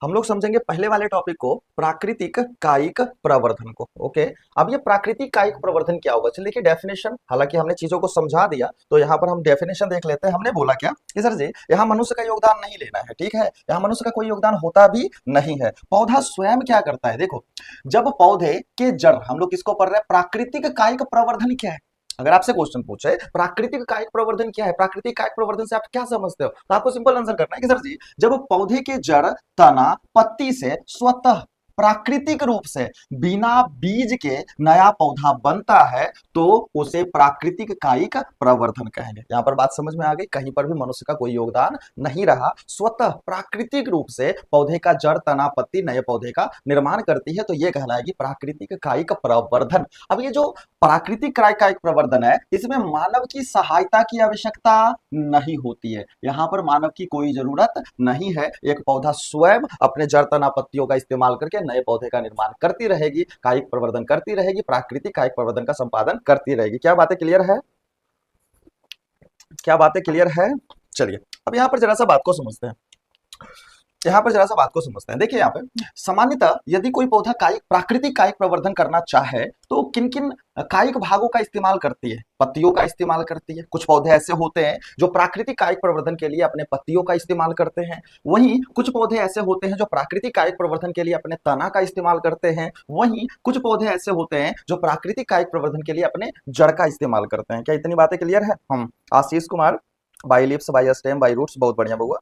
हम लोग समझेंगे पहले वाले टॉपिक को, प्राकृतिक कायिक प्रवर्धन को। ओके। अब ये प्राकृतिक कायिक प्रवर्धन क्या होगा, चलिए कि डेफिनेशन, हालांकि हमने चीजों को समझा दिया तो यहाँ पर हम डेफिनेशन देख लेते हैं। हमने बोला क्या कि सर जी यहाँ मनुष्य का योगदान नहीं लेना है, ठीक है, यहाँ मनुष्य का कोई योगदान होता भी नहीं है। पौधा स्वयं क्या करता है, देखो, जब पौधे के जड़, हम लोग किसको पढ़ रहे हैं, प्राकृतिक कायिक प्रवर्धन क्या है। अगर आपसे क्वेश्चन पूछे प्राकृतिक कायिक प्रवर्धन क्या है, प्राकृतिक कायिक प्रवर्धन से आप क्या समझते हो, तो आपको सिंपल आंसर करना है कि सर जी जब पौधे के जड़, तना, पत्ती से स्वतः प्राकृतिक रूप से बिना बीज के नया पौधा बनता है तो उसे प्राकृतिक कायिक प्रवर्धन कहेंगे। यहां पर बात समझ में आ गई, कहीं पर भी मनुष्य का कोई योगदान नहीं रहा, स्वतः प्राकृतिक रूप से पौधे का जड़, तना, पत्ती नए पौधे का निर्माण करती है, तो यह कहलाएगी प्राकृतिक कायिक प्रवर्धन। अब ये जो प्राकृतिक कायिक प्रवर्धन है, इसमें मानव की सहायता की आवश्यकता नहीं होती है, यहां पर मानव की कोई जरूरत नहीं है। एक पौधा स्वयं अपने जड़, तना, पत्तियों का इस्तेमाल करके नए पौधे का निर्माण करती रहेगी, कायिक प्रवर्धन करती रहेगी, प्राकृतिक कायिक प्रवर्धन का संपादन करती रहेगी। क्या बातें क्लियर है? क्या बातें क्लियर है? चलिए अब यहां पर जरा सा बात को समझते हैं। यहाँ पर जरा सा बात को समझते हैं। देखिए यहाँ पे सामान्यतः यदि कोई पौधा कायिक, प्राकृतिक कायिक प्रवर्धन करना चाहे तो किन किन कायिक भागों का इस्तेमाल करती है, पत्तियों का इस्तेमाल करती है। कुछ पौधे ऐसे होते हैं जो प्राकृतिक कायिक प्रवर्धन के लिए अपने पत्तियों का इस्तेमाल करते हैं, वहीं कुछ पौधे ऐसे होते हैं जो प्राकृतिक कायिक प्रवर्धन के लिए अपने तना का इस्तेमाल करते हैं, वहीं कुछ पौधे ऐसे होते हैं जो प्राकृतिक कायिक प्रवर्धन के लिए अपने जड़ का इस्तेमाल करते हैं। क्या इतनी बातें क्लियर है? हम Ashish Kumar, by leaves, by stem, by roots, बहुत बढ़िया बउआ।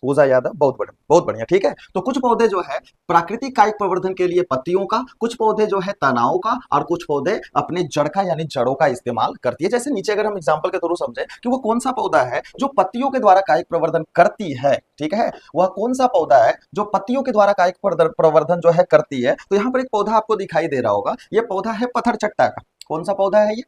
पूजा यादव बहुत बढ़िया, बहुत बढ़िया। ठीक है, तो कुछ पौधे जो है प्राकृतिक कायिक प्रवर्धन के लिए पत्तियों का, कुछ पौधे जो है तनाओं का, और कुछ पौधे अपने जड़ का यानी जड़ों का इस्तेमाल करती है। जैसे नीचे अगर हम एग्जांपल के थ्रू समझे कि वो कौन सा पौधा है जो पत्तियों के द्वारा कायिक प्रवर्धन करती है, ठीक है, वह कौन सा पौधा है जो पत्तियों के द्वारा कायिक प्रवर्धन जो है करती है। तो यहाँ पर एक पौधा आपको दिखाई दे रहा होगा, ये पौधा है पत्थर चट्टा का। कौन सा पौधा है ये?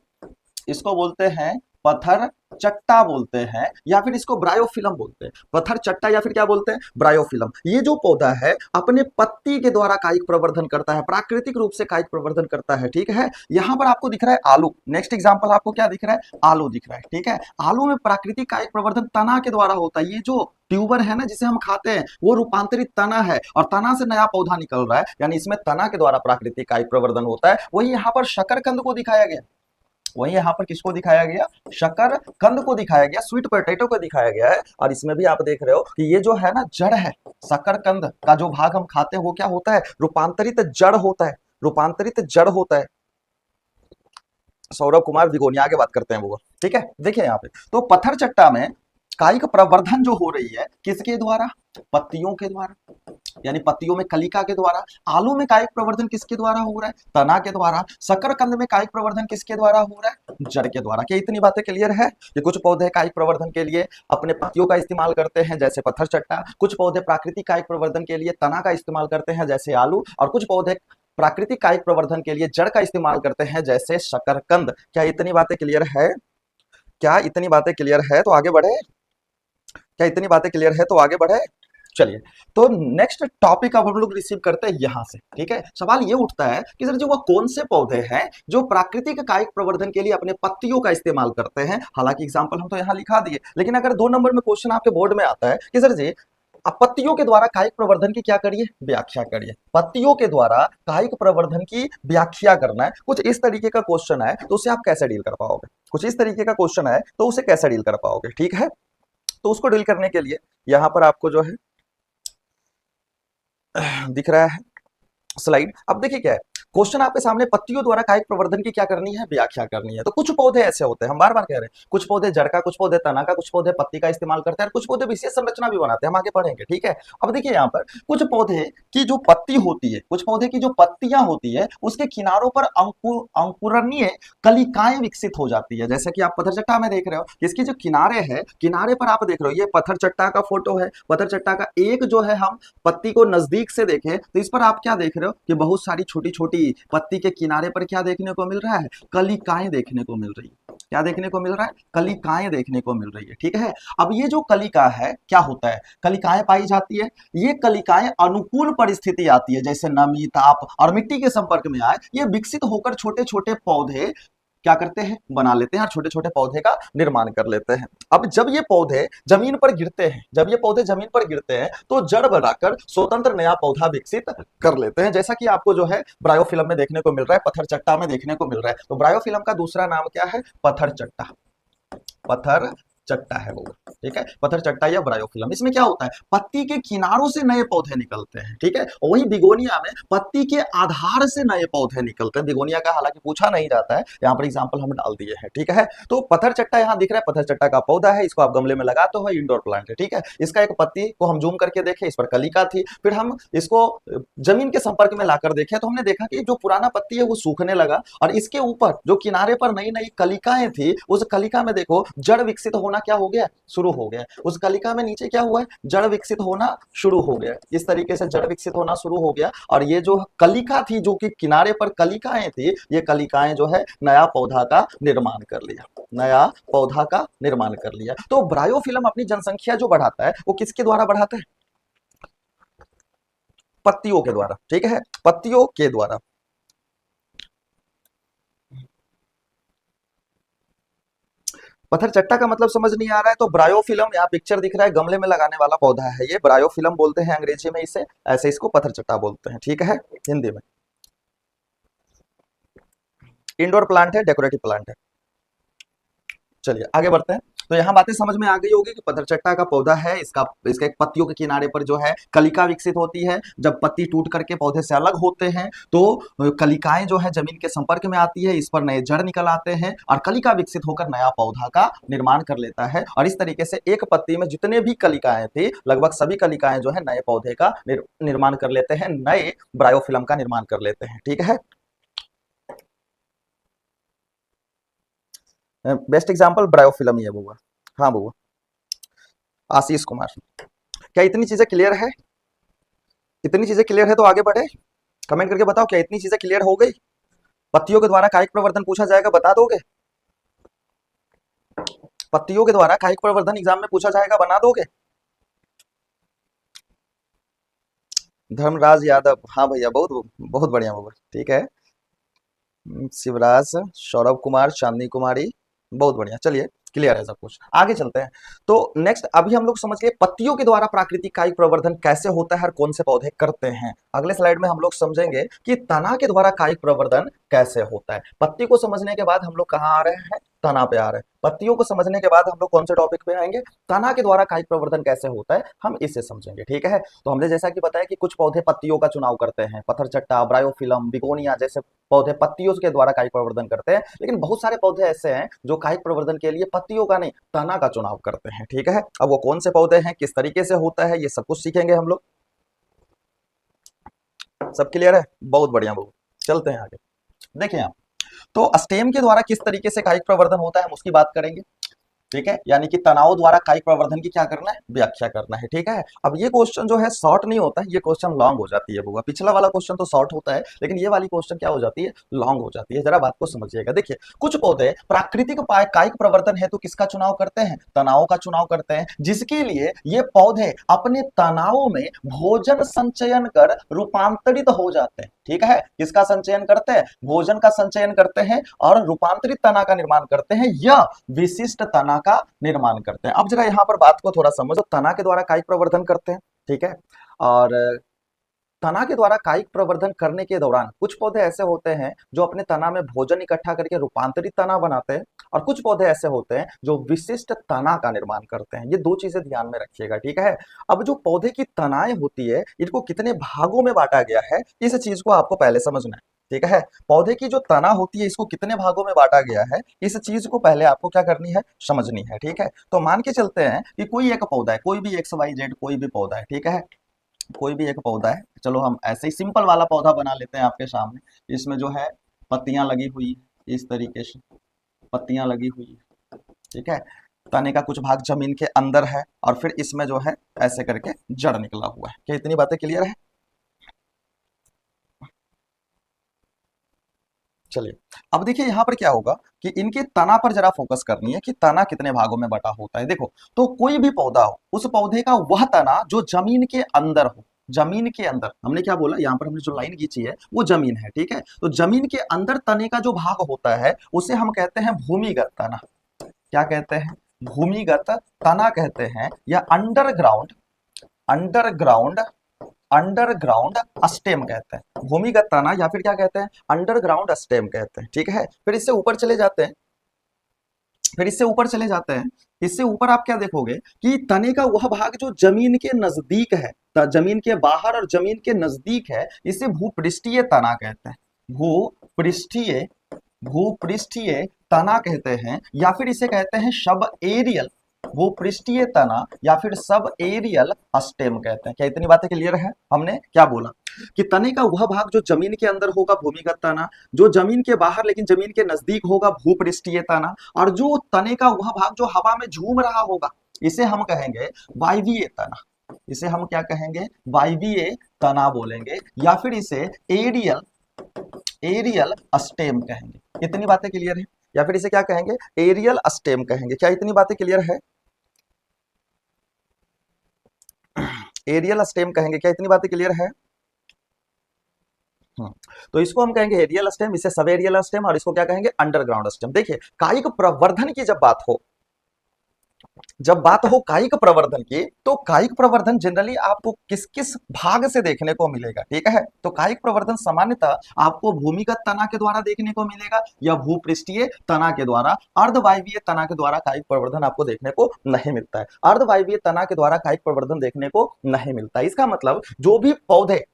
इसको बोलते हैं पत्थर चट्टा बोलते हैं, या फिर इसको ब्रायोफिलम बोलते हैं। पत्थर चट्टा या फिर क्या बोलते हैं, ब्रायोफिलम। ये जो पौधा है अपने पत्ती के द्वारा कायिक प्रवर्धन करता है, प्राकृतिक रूप से कायिक प्रवर्धन करता है। ठीक है, यहां पर आपको दिख रहा है आलू। नेक्स्ट एग्जांपल आपको क्या दिख रहा है, आलू दिख रहा है। ठीक है, आलू में प्राकृतिक कायिक प्रवर्धन तना के द्वारा होता है। ये जो ट्यूबर है ना जिसे हम खाते हैं वो रूपांतरित तना है, और तना से नया पौधा निकल रहा है, यानी इसमें तना के द्वारा प्राकृतिक कायिक प्रवर्धन होता है। वही यहाँ पर शकरकंद को दिखाया गया, वही यहाँ पर किसको दिखाया गया, शकरकंद को दिखाया गया, स्वीट पोटैटो को दिखाया गया है। और इसमें भी आप देख रहे हो कि ये जो है ना जड़ है, शकरकंद का जो भाग हम खाते हैं वो क्या होता है, रूपांतरित जड़ होता है, रूपांतरित जड़ होता है। सौरभ कुमार विगोनिया, आगे बात करते हैं वो। ठीक है, देखिए यहाँ पे तो पत्थर चट्टा में कायिक प्रवर्धन जो हो रही है किसके द्वारा, पत्तियों के द्वारा, यानी पत्तियों में कलिका के द्वारा। आलू में कायिक प्रवर्धन किसके द्वारा हो रहा है, तना के द्वारा। शकरकंद में कायिक प्रवर्धन किसके द्वारा हो रहा है, जड़ के द्वारा। क्या इतनी बातें क्लियर है? कि कुछ पौधे कायिक प्रवर्धन के लिए अपने पत्तियों का इस्तेमाल करते हैं जैसे पत्थर चट्टा, कुछ पौधे प्राकृतिक कायिक प्रवर्धन के लिए तना का इस्तेमाल करते हैं जैसे आलू, और कुछ पौधे प्राकृतिक कायिक प्रवर्धन के लिए जड़ का इस्तेमाल करते हैं जैसे शकरकंद। क्या इतनी बातें क्लियर है? क्या इतनी बातें क्लियर है? तो आगे बढ़े। क्या इतनी बातें क्लियर है? तो आगे बढ़े। चलिए, तो नेक्स्ट टॉपिक अब हम लोग रिसीव करते हैं यहां से। ठीक है, सवाल ये उठता है कि सर जी वो कौन से पौधे हैं जो प्राकृतिक कायिक प्रवर्धन के लिए अपने पत्तियों का इस्तेमाल करते हैं। हालांकि एग्जांपल हम तो यहां लिखा दिए, लेकिन अगर 2 नंबर में क्वेश्चन आपके बोर्ड में आता है कि सर जी अब पत्तियों के द्वारा कायिक प्रवर्धन की क्या करिए, व्याख्या करिए। पत्तियों के द्वारा कायिक प्रवर्धन की व्याख्या करना है, कुछ इस तरीके का क्वेश्चन है, तो उसे आप कैसे डील कर पाओगे? कुछ इस तरीके का क्वेश्चन है तो उसे कैसे डील कर पाओगे? ठीक है, तो उसको डील करने के लिए यहां पर आपको जो है दिख रहा है स्लाइड। अब देखिए क्या है क्वेश्चन आपके सामने, पत्तियों द्वारा कायिक प्रवर्धन की क्या करनी है, व्याख्या करनी है। तो कुछ पौधे ऐसे होते हैं, हम बार बार कह रहे हैं, कुछ पौधे जड़ का, कुछ पौधे तना का, कुछ पौधे पत्ती का इस्तेमाल करते हैं, कुछ पौधे विशेष संरचना भी बनाते हैं, हम आगे पढ़ेंगे। ठीक है, अब देखिए यहाँ पर कुछ पौधे की जो पत्ती होती है, कुछ पौधे की जो पत्तियां होती है उसके किनारों पर अंकुरणीय कलिकाएं विकसित हो जाती है। जैसे कि आप पत्थर चट्टा में देख रहे हो, इसके जो किनारे है, किनारे पर आप देख रहे हो, ये पत्थर चट्टा का फोटो है। पत्थर चट्टा का एक जो है हम पत्ती को नजदीक से देखें तो इस पर आप क्या देख रहे हो कि बहुत सारी छोटी छोटी पत्ती के किनारे पर क्या देखने को मिल रहा है, कलिकाएं देखने को मिल रही है। क्या देखने को मिल रहा है, कलिकाएं देखने को मिल रही है। ठीक है, अब ये जो कलिका है क्या होता है, कलिकाएं पाई जाती है, ये कलिकाएं अनुकूल परिस्थिति आती है जैसे नमी, ताप और मिट्टी के संपर्क में आए, ये विकसित होकर छोटे छोटे पौधे क्या करते हैं, बना लेते हैं और छोटे छोटे पौधे का निर्माण कर लेते हैं। अब जब ये पौधे जमीन पर गिरते हैं, जब ये पौधे जमीन पर गिरते हैं तो जड़ बनाकर स्वतंत्र नया पौधा विकसित कर लेते हैं, जैसा कि आपको जो है ब्रायोफिल्म में देखने को मिल रहा है, पत्थर चट्टा में देखने को मिल रहा है। तो ब्रायोफिल्म का दूसरा नाम क्या है, पत्थर चट्टा, पत्थर चट्टा है वो। ठीक है, पत्थर चट्टा या ब्रायोफिल्म। इसमें क्या होता है, पत्ती के किनारों से नए पौधे निकलते हैं। ठीक है, वही बिगोनिया में पत्ती के आधार से नए पौधे निकलते हैं। बिगोनिया का हालांकि पूछा नहीं जाता है, यहाँ पर एग्जांपल हम डाल दिए हैं। ठीक है, तो पत्थर चट्टा यहाँ दिख रहा है, पत्थर चट्टा का पौधा है, इसको आप गमले में लगाते हो, इंडोर प्लांट है। ठीक है, इसका एक पत्ती को हम जूम करके देखें, इस पर कलिका थी, फिर हम इसको जमीन के संपर्क में लाकर देखे तो हमने देखा कि जो पुराना पत्ती है वो सूखने लगा और इसके ऊपर जो किनारे पर नई नई कलिकाएं थी, उस कलिका में देखो जड़ विकसित होना क्या हो गया, शुरू हो गया। उस कलिका में नीचे क्या हुआ है, जड़ विकसित होना शुरू हो गया। इस तरीके से जड़ विकसित होना शुरू हो गया और ये जो कलिका थी, जो कि किनारे पर कलिकाएं थी, ये कलिकाएं जो है नया पौधा का निर्माण कर लिया, नया पौधा का निर्माण कर लिया। तो ब्रायोफिल्म अपनी जनसंख्या जो बढ़ाता है वो किसके द्वारा बढ़ाता है, पत्तियों के द्वारा। ठीक है, पत्तियों के द्वारा। पत्थर चट्टा का मतलब समझ नहीं आ रहा है तो ब्रायोफिल्म, यहाँ पिक्चर दिख रहा है, गमले में लगाने वाला पौधा है ये, ब्रायोफिल्म बोलते हैं अंग्रेजी में इसे, ऐसे इसको पत्थर चट्टा बोलते हैं। ठीक है, हिंदी में इंडोर प्लांट है, डेकोरेटिव प्लांट है। चलिए आगे बढ़ते हैं। तो यहाँ बातें समझ में आ गई होगी कि पत्थरचट्टा का पौधा है, इसका एक पत्तियों के किनारे पर जो है कलिका विकसित होती है। जब पत्ती टूट करके पौधे से अलग होते हैं तो कलिकाएं जो है जमीन के संपर्क में आती है, इस पर नए जड़ निकल आते हैं और कलिका विकसित होकर नया पौधा का निर्माण कर लेता है। और इस तरीके से एक पत्ती में जितने भी कलिकाएं थी, लगभग सभी कलिकाएं जो है नए पौधे का निर्माण कर लेते हैं, नए ब्रायोफिल्म का निर्माण कर लेते हैं। ठीक है, बेस्ट एग्जांपल ब्रायोफिल्म ही है बउआ। हाँ बउआ, आशीष कुमार। क्या इतनी चीजें क्लियर है, इतनी चीजें क्लियर है तो आगे बढ़े, कमेंट करके बताओ क्या इतनी चीजें क्लियर हो गई। पत्तियों के द्वारा कायिक प्रवर्धन पूछा जाएगा, बता दोगे, पत्तियों के द्वारा कायिक प्रवर्धन एग्जाम में पूछा जाएगा, बना दोगे। धर्मराज यादव, हाँ भैया, बहुत बहुत बढ़िया बउआ। ठीक है, शिवराज, सौरभ कुमार, चांदनी कुमारी, बहुत बढ़िया। चलिए क्लियर है सब कुछ, आगे चलते हैं। तो नेक्स्ट अभी हम लोग समझ गए पत्तियों के द्वारा प्राकृतिक कायिक प्रवर्धन कैसे होता है और कौन से पौधे करते हैं। अगले स्लाइड में हम लोग समझेंगे कि तना के द्वारा कायिक प्रवर्धन कैसे होता है। पत्ती को समझने के बाद हम लोग कहाँ आ रहे हैं, तना पे आ रहे हैं। पत्तियों को समझने के बाद हम लोग कौन से टॉपिक पे आएंगे, तना के द्वारा कायिक प्रवर्धन कैसे होता है, हम इसे समझेंगे। ठीक है, तो हमने जैसा कि बताया कि कुछ पौधे पत्तियों का चुनाव करते हैं, पत्थरचट्टा, ब्रायोफिल्म, बिगोनिया जैसे पौधे पत्तियों के द्वारा कायिक प्रवर्धन करते हैं। लेकिन बहुत सारे पौधे ऐसे हैं जो कायिक प्रवर्धन के लिए पत्तियों का नहीं, तना का चुनाव करते हैं। ठीक है, अब वो कौन से पौधे हैं, किस तरीके से होता है, ये सब कुछ सीखेंगे हम लोग। सब क्लियर है, बहुत बढ़िया बहुत। चलते हैं आगे। देखिए आप, तो स्टेम के द्वारा किस तरीके से कायिक प्रवर्धन होता है हम उसकी बात करेंगे। ठीक है, यानी कि तनाव द्वारा कायिक प्रवर्धन की क्या करना है, व्याख्या करना है। ठीक है, अब ये क्वेश्चन जो है शॉर्ट नहीं होता है, ये क्वेश्चन लॉन्ग हो जाती है बुआ। पिछला वाला क्वेश्चन तो शॉर्ट होता है, लेकिन ये वाली क्वेश्चन क्या हो जाती है, लॉन्ग हो जाती है। जरा बात को समझिएगा। देखिए, कुछ पौधे प्राकृतिक कायिक प्रवर्धन हेतु किसका चुनाव करते हैं, तनाव का चुनाव करते हैं, जिसके लिए ये पौधे अपने तनाव में भोजन संचयन कर रूपांतरित हो जाते हैं। ठीक है, किसका संचयन करते हैं, भोजन का संचयन करते हैं और रूपांतरित तना का निर्माण करते हैं या विशिष्ट तना का निर्माण करते हैं। अब जरा यहां पर बात को थोड़ा समझो, तना के द्वारा कायिक प्रवर्धन करते हैं। ठीक है, और तना के द्वारा कायिक प्रवर्धन करने के दौरान कुछ पौधे ऐसे होते हैं जो अपने तना में भोजन इकट्ठा करके रूपांतरित तना बनाते हैं और कुछ पौधे ऐसे होते हैं जो विशिष्ट तना का निर्माण करते हैं। ये दो चीजें ध्यान में रखिएगा। ठीक है, अब जो पौधे की तनाएं होती है, इनको कितने भागों में बांटा गया है, इस चीज को आपको पहले समझना है। ठीक है, पौधे की जो तना होती है, इसको कितने भागों में बांटा गया है, इस चीज को पहले आपको क्या करनी है, समझनी है। ठीक है, तो मान के चलते हैं कि कोई एक पौधा है, कोई भी XYZ कोई भी पौधा है। ठीक है, कोई भी एक पौधा है, चलो हम ऐसे ही सिंपल वाला पौधा बना लेते हैं आपके सामने। इसमें जो है पत्तियां लगी हुई है, इस तरीके से पत्तियां लगी हुई है। ठीक है, तने का कुछ भाग जमीन के अंदर है और फिर इसमें जो है ऐसे करके जड़ निकला हुआ है। क्या इतनी बातें क्लियर है। चलिए, अब देखिए यहाँ पर क्या होगा कि इनके तना पर जरा फोकस करनी है कि तना कितने भागों में बटा होता है। देखो, तो कोई भी पौधा हो, उस पौधे का वह तना जो जमीन के अंदर हो, जमीन के अंदर, हमने क्या बोला, यहाँ पर हमने जो लाइन खींची है वो जमीन है, ठीक है। तो जमीन के अंदर तने का जो भाग होता है उसे हम कहते हैं भूमिगत तना। क्या कहते हैं? भूमिगत तना कहते हैं, या अंडरग्राउंड, अंडरग्राउंड अंडरग्राउंड स्टेम कहते हैं। भूमिगत तना या फिर क्या कहते हैं? अंडरग्राउंड स्टेम कहते हैं, ठीक है। फिर इससे ऊपर चले जाते हैं, फिर इससे ऊपर चले जाते हैं। इससे ऊपर आप क्या देखोगे कि तने का वह भाग जो जमीन के नजदीक है, जमीन के बाहर और जमीन के नजदीक है, इसे भूपृष्ठीय तना कहते हैं। भूपृष्ठीय भूपृष्ठीय तना कहते हैं, या फिर इसे कहते हैं सब एरियल, भूपृष्ठीय तना या फिर सब एरियल स्टेम कहते हैं। क्या इतनी बातें क्लियर है? हमने क्या बोला कि तने का वह भाग जो जमीन के अंदर होगा भूमिगत तना, जो जमीन के बाहर लेकिन जमीन के नजदीक होगा भूपृष्ठीय तना, और जो तने का वह भाग जो हवा में झूम रहा होगा इसे हम कहेंगे वायवीय तना। इसे हम क्या कहेंगे? वायवीय तना बोलेंगे, या फिर इसे एरियल एरियल स्टेम कहेंगे। इतनी बातें क्लियर है? या फिर इसे क्या कहेंगे? एरियल स्टेम कहेंगे। क्या इतनी बातें क्लियर है? एरियल स्टेम कहेंगे। क्या इतनी बातें क्लियर है? तो इसको हम कहेंगे एरियल स्टेम, इसे सब एरियल स्टेम, और इसको क्या कहेंगे? Underground stem. देखिए, कायिक प्रवर्धन की जब बात हो कायिक प्रवर्धन की, तो कायिक प्रवर्धन जनरली आपको किस किस भाग से देखने को मिलेगा, ठीक है। तो कायिक प्रवर्धन सामान्यतः आपको भूमिगत तना के द्वारा देखने को मिलेगा, या भूपृष्ठीय तना के द्वारा। अर्धवायवीय तना के द्वारा कायिक प्रवर्धन आपको देखने को नहीं मिलता है। अर्धवायवीय तना के द्वारा कायिक प्रवर्धन देखने को नहीं मिलता है। इसका मतलब जो भी पौधे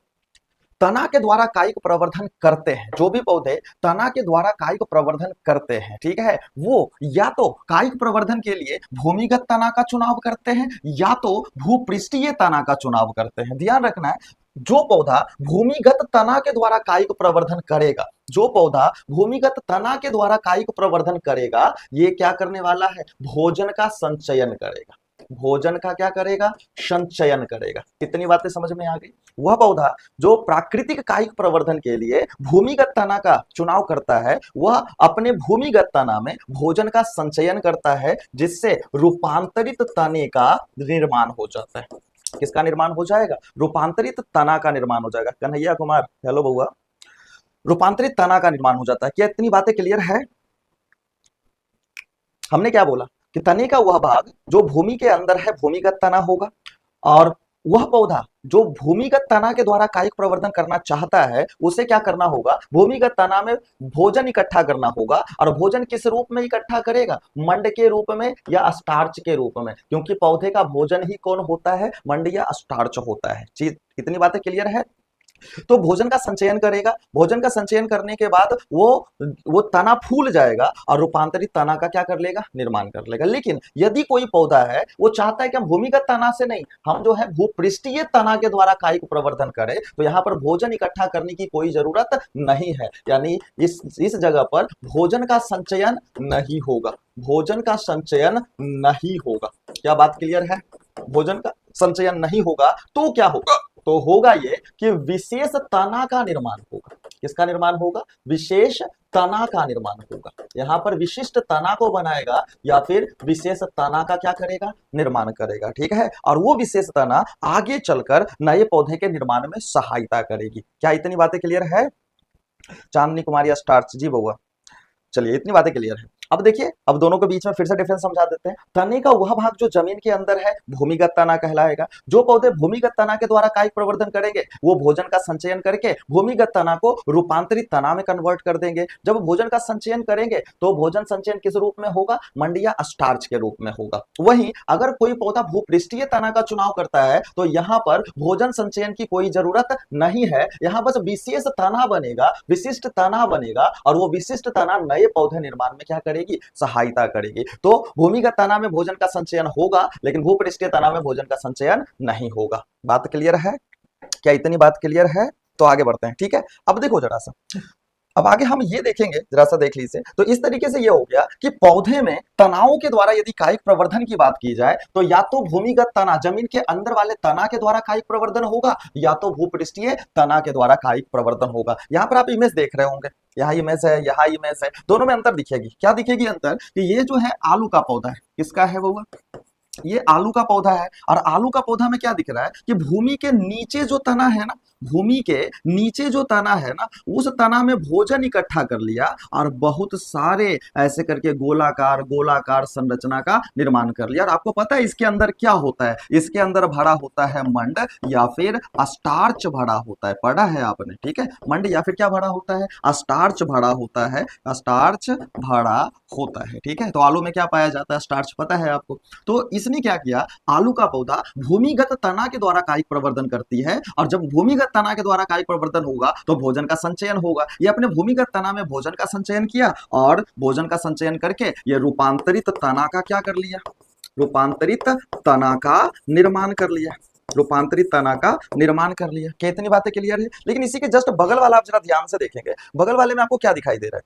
तना के द्वारा कायिक प्रवर्धन करते हैं, जो भी पौधे तना के द्वारा कायिक प्रवर्धन करते हैं, ठीक है, वो या तो कायिक प्रवर्धन के लिए भूमिगत तना का चुनाव करते हैं, या तो भूपृष्ठीय तना का चुनाव करते हैं। ध्यान रखना है, जो पौधा भूमिगत तना के द्वारा कायिक प्रवर्धन करेगा, जो पौधा भूमिगत तना के द्वारा कायिक प्रवर्धन करेगा, ये क्या करने वाला है? भोजन का संचयन करेगा। भोजन का क्या करेगा? संचयन करेगा। कितनी बातें समझ में आ गई? वह पौधा जो प्राकृतिक कायिक प्रवर्धन के लिए भूमिगत तना का चुनाव करता है, वह अपने भूमिगत तना में भोजन का संचयन करता है, जिससे रूपांतरित तने का निर्माण हो जाता है। किसका निर्माण हो जाएगा? रूपांतरित तना का निर्माण हो जाएगा। कन्हैया कुमार, हेलो बउआ। रूपांतरित तना का निर्माण हो जाता है। क्या इतनी बातें क्लियर है? हमने क्या बोला कि तने का वह भाग जो भूमि के अंदर है भूमिगत तना होगा, और वह पौधा जो भूमिगत तना के द्वारा कायिक प्रवर्धन करना चाहता है, उसे क्या करना होगा? भूमिगत तना में भोजन इकट्ठा करना होगा। और भोजन किस रूप में इकट्ठा करेगा? मंड के रूप में या स्टार्च के रूप में, क्योंकि पौधे का भोजन ही कौन होता है? मंड या स्टार्च होता है। चीज इतनी बातें क्लियर है? तो भोजन का संचयन करेगा, भोजन का संचयन करने के बाद वो तना फूल जाएगा और रूपांतरित तना का क्या कर लेगा? निर्माण कर लेगा। लेकिन यदि कोई पौधा है वो चाहता है कि हम भूमिगत तना से नहीं, हम जो है भूपृष्ठीय तना के द्वारा कायिक प्रवर्धन करें, तो यहाँ पर भोजन इकट्ठा करने की कोई जरूरत नहीं है, यानी इस जगह पर भोजन का संचयन नहीं होगा। भोजन का संचयन नहीं होगा। क्या बात क्लियर है? भोजन का संचयन नहीं होगा तो क्या होगा? तो होगा ये कि विशेष तना का निर्माण होगा। किसका निर्माण होगा? विशेष तना का निर्माण होगा। यहां पर विशिष्ट तना को बनाएगा या फिर विशेष तना का क्या करेगा? निर्माण करेगा, ठीक है। और वो विशेष तना आगे चलकर नए पौधे के निर्माण में सहायता करेगी। क्या इतनी बातें क्लियर है? चांदनी कुमारी स्टार्च जी बउआ, चलिए इतनी बातें क्लियर है। अब देखिए, अब दोनों के बीच में फिर से डिफरेंस समझा देते हैं। तने का वह भाग जो जमीन के अंदर है भूमिगत तना कहलाएगा। जो पौधे भूमिगत तना के द्वारा कायिक प्रवर्धन करेंगे, वो भोजन का संचयन करके भूमिगत तना को रूपांतरित तना में कन्वर्ट कर देंगे। जब भोजन का संचयन करेंगे तो भोजन संचयन किस रूप में होगा? मंडिया स्टार्च के रूप में होगा। वहीं अगर कोई पौधा भूपृष्ठीय तना का चुनाव करता है तो यहाँ पर भोजन संचयन की कोई जरूरत नहीं है। यहाँ बस विशेष तना बनेगा, विशिष्ट तना बनेगा, और वो विशिष्ट तना नए पौधे निर्माण में क्या करेगी? सहायता करेगी। तो भूमिगत तना में भोजन का संचयन होगा, लेकिन भूपृष्ठीय तना में भोजन का संचयन नहीं होगा। बात क्लियर है? क्या इतनी बात क्लियर है? तो आगे बढ़ते हैं, ठीक है। अब देखो जरा सा, अब आगे हम ये देखेंगे, जरा सा देख लीजिए। तो इस तरीके से ये हो गया कि पौधे में तनावों के द्वारा यदि कायिक प्रवर्धन की बात की जाए तो या तो भूमिगत तना, जमीन के अंदर वाले तना के द्वारा कायिक प्रवर्धन होगा, या तो भूपृष्ठीय तना के द्वारा कायिक प्रवर्धन होगा। यहाँ पर आप इमेज देख रहे होंगे, यहाँ इमेज है, यहाँ इमेज है, दोनों में अंतर दिखेगी। क्या दिखेगी अंतर? कि ये जो है आलू का पौधा है, किसका है वो? ये आलू का पौधा है। और आलू का पौधा में क्या दिख रहा है कि भूमि के नीचे जो तना है ना, भूमि के नीचे जो तना है ना, उस तना में भोजन इकट्ठा कर लिया और बहुत सारे ऐसे करके गोलाकार गोलाकार संरचना का निर्माण कर लिया। और आपको पता है इसके अंदर क्या होता है? इसके अंदर भरा होता है मंड या फिर स्टार्च भरा होता है। पढ़ा है आपने, ठीक है? मंड या फिर क्या भरा होता है? स्टार्च भरा होता है, स्टार्च भरा होता है, ठीक है? तो आलू में क्या पाया जाता है? स्टार्च, पता है आपको। तो इसने क्या किया, आलू का पौधा भूमिगत तना के द्वारा कायिक प्रवर्धन करती है, और जब भूमिगत तना के द्वारा कायिक प्रवर्धन होगा तो भोजन का संचयन होगा। ये अपने भूमिगत तना में भोजन का संचयन किया, और भोजन का संचयन करके ये रूपांतरित तना का क्या कर लिया? रूपांतरित तना का निर्माण कर लिया। रूपांतरित तना का निर्माण कर लिया। कितनी बातें क्लियर है? लेकिन इसी के जस्ट बगल वाला आप जरा ध्यान से देखेंगे, बगल वाले में आपको क्या दिखाई दे रहा है?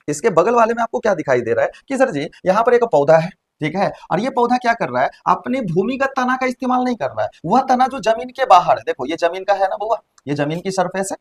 इसके बगल वाले में आपको क्या दिखाई दे रहा है कि सर जी यहाँ पर एक पौधा है, ठीक है, और ये पौधा क्या कर रहा है? अपने भूमिगत तना का इस्तेमाल नहीं कर रहा है। वह तना जो जमीन के बाहर है, देखो ये जमीन का है ना बुआ, ये जमीन की सरफेस है,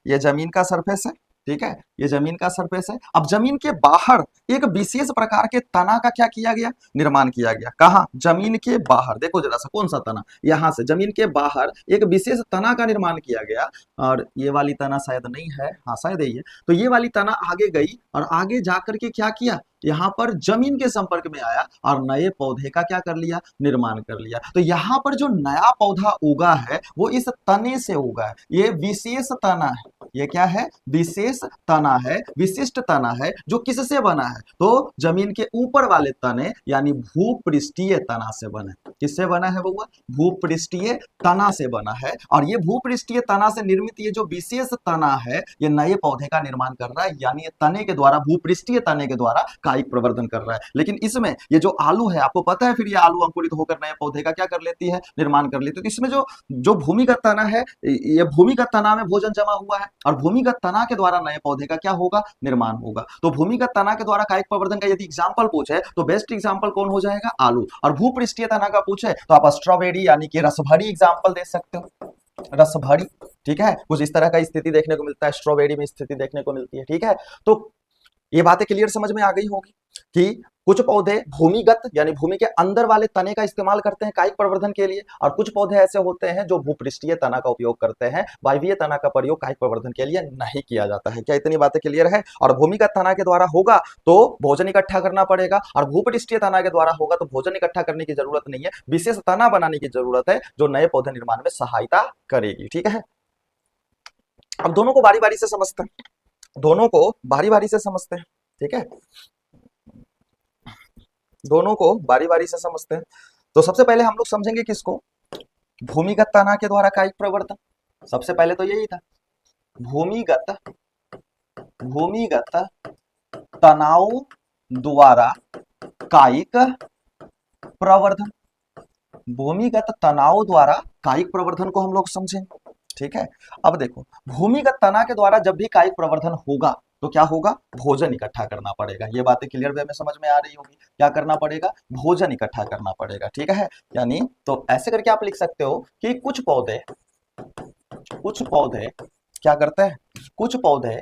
ये जमीन का सरफेस है, ठीक है, ये जमीन का सरफेस है। अब जमीन के बाहर एक विशेष प्रकार के तना का क्या किया गया? निर्माण किया गया। कहा? जमीन के बाहर। देखो जरा सा, कौन सा तना? यहां से जमीन के बाहर एक विशेष तना का निर्माण किया गया। और ये वाली तना शायद नहीं है, हाँ शायद यही है। तो ये वाली तना आगे गई और आगे जाकर के क्या किया? यहाँ पर जमीन के संपर्क में आया और नए पौधे का क्या कर लिया? निर्माण कर लिया। तो यहाँ पर जो नया पौधा उगा है वो इस तने से उगा है। ये विशेष तना है। ये क्या है? विशेष तना है, विशिष्ट तना है, जो किससे बना है? तो जमीन के ऊपर वाले तने यानी भूपृष्ठीय तना से बना है। किससे बना है वो? भूपृष्ठीय तना से बना है। और ये भूपृष्ठीय तना से निर्मित ये जो विशेष तना है, ये नए पौधे का निर्माण कर रहा है, यानी ये तने के द्वारा, भूपृष्ठीय तने के द्वारा कायिक प्रवर्धन कर रहा है। लेकिन इसमें ये जो आलू है, आपको पता है, फिर ये आलू अंकुरित होकर नए पौधे का क्या कर लेती है? निर्माण कर लेती है। तो इसमें जो जो भूमिगत तना है, ये भूमिगत तना में भोजन जमा हुआ है, और भूमिगत तना के द्वारा नए पौधे का क्या होगा? निर्माण होगा। तो भूमिगत तना के द्वारा कायिक प्रवर्धन का यदि एग्जाम्पल पूछे तो बेस्ट एग्जाम्पल कौन हो जाएगा? आलू। और भूपृष्ठीय तना का पूछे तो आप स्ट्रॉबेरी यानी कि रसभरी एग्जाम्पल दे सकते हो, रसभरी, ठीक है। कुछ इस तरह का स्थिति देखने को मिलता है, स्ट्रॉबेरी में स्थिति देखने को मिलती है, ठीक है। तो ये बातें क्लियर समझ में आ गई होगी कि कुछ पौधे भूमिगत यानी भूमि के अंदर वाले तने का इस्तेमाल करते हैं कायिक प्रवर्धन के लिए, और कुछ पौधे ऐसे होते हैं जो भूपृष्ठीय तना का उपयोग करते हैं। वायवीय तना का प्रयोग कायिक प्रवर्धन के लिए नहीं किया जाता है। क्या इतनी बातें क्लियर है? और भूमिगत तना के द्वारा होगा तो भोजन इकट्ठा करना पड़ेगा, और भूपृष्ठीय तना के द्वारा होगा तो भोजन इकट्ठा करने की जरूरत नहीं है, विशेष तना बनाने की जरूरत है जो नए पौधे निर्माण में सहायता करेगी, ठीक है। अब दोनों को बारी बारी से समझते हैं, दोनों को बारी बारी से समझते हैं, ठीक है, दोनों को बारी बारी से समझते हैं। तो सबसे पहले हम लोग समझेंगे किसको? भूमिगत तना के द्वारा कायिक प्रवर्धन। सबसे पहले तो यही था, भूमिगत भूमिगत तनाव द्वारा कायिक प्रवर्धन। भूमिगत तनाव द्वारा कायिक प्रवर्धन को हम लोग समझेंगे, ठीक है। अब देखो, भूमिगत तना के द्वारा जब भी कायिक प्रवर्धन होगा तो क्या होगा? भोजन इकट्ठा करना पड़ेगा। ये बातें क्लियर वे में समझ में आ रही होगी। क्या करना पड़ेगा? भोजन इकट्ठा करना पड़ेगा, ठीक है। यानी तो ऐसे करके आप लिख सकते हो कि कुछ पौधे क्या करते हैं? कुछ पौधे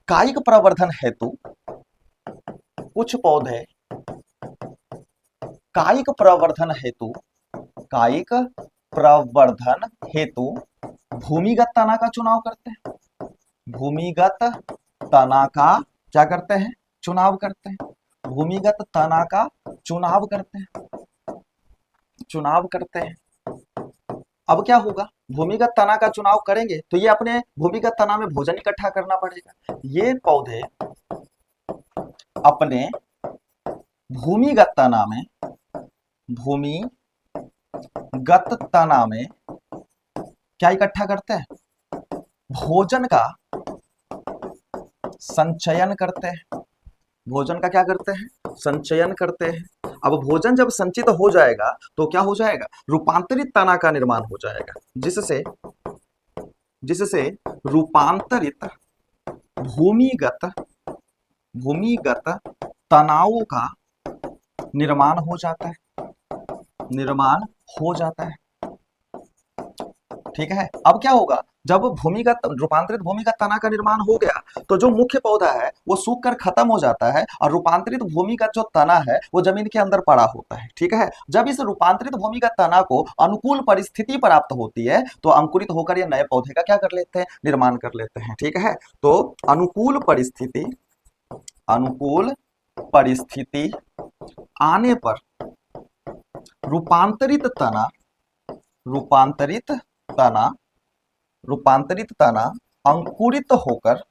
कायिक प्रवर्धन हेतु, कुछ पौधे कायिक प्रवर्धन हेतु, कायिक प्रवर्धन हेतु भूमिगत तना का चुनाव करते हैं। भूमिगत तना का क्या करते हैं? चुनाव करते हैं। भूमिगत तना का चुनाव करते हैं, चुनाव करते हैं। अब क्या होगा? भूमिगत तना का चुनाव करेंगे तो ये अपने भूमिगत तना में भोजन इकट्ठा करना पड़ेगा। ये पौधे अपने भूमिगत तना में, भूमिगत तना में क्या इकट्ठा करते हैं? भोजन का संचयन करते हैं। भोजन का क्या करते हैं? संचयन करते हैं। अब भोजन जब संचित हो जाएगा तो क्या हो जाएगा? रूपांतरित तना का निर्माण हो जाएगा, जिससे जिससे रूपांतरित भूमिगत भूमिगत तनावों का निर्माण हो जाता है, निर्माण हो जाता है। ठीक है, अब क्या होगा, जब भूमिगत रूपांतरित भूमिगत तना का निर्माण हो गया तो जो मुख्य पौधा है वो सूख कर खत्म हो जाता है और रूपांतरित भूमिगत जो तना है वो जमीन के अंदर पड़ा होता है। ठीक है, जब इस रूपांतरित भूमिगत तना को अनुकूल परिस्थिति प्राप्त होती है तो अंकुरित होकर ये नए पौधे का क्या कर लेते हैं, निर्माण कर लेते हैं। ठीक है, तो अनुकूल परिस्थिति आने पर रूपांतरित तना रूपांतरित तना रूपांतरित तना अंकुरित होकर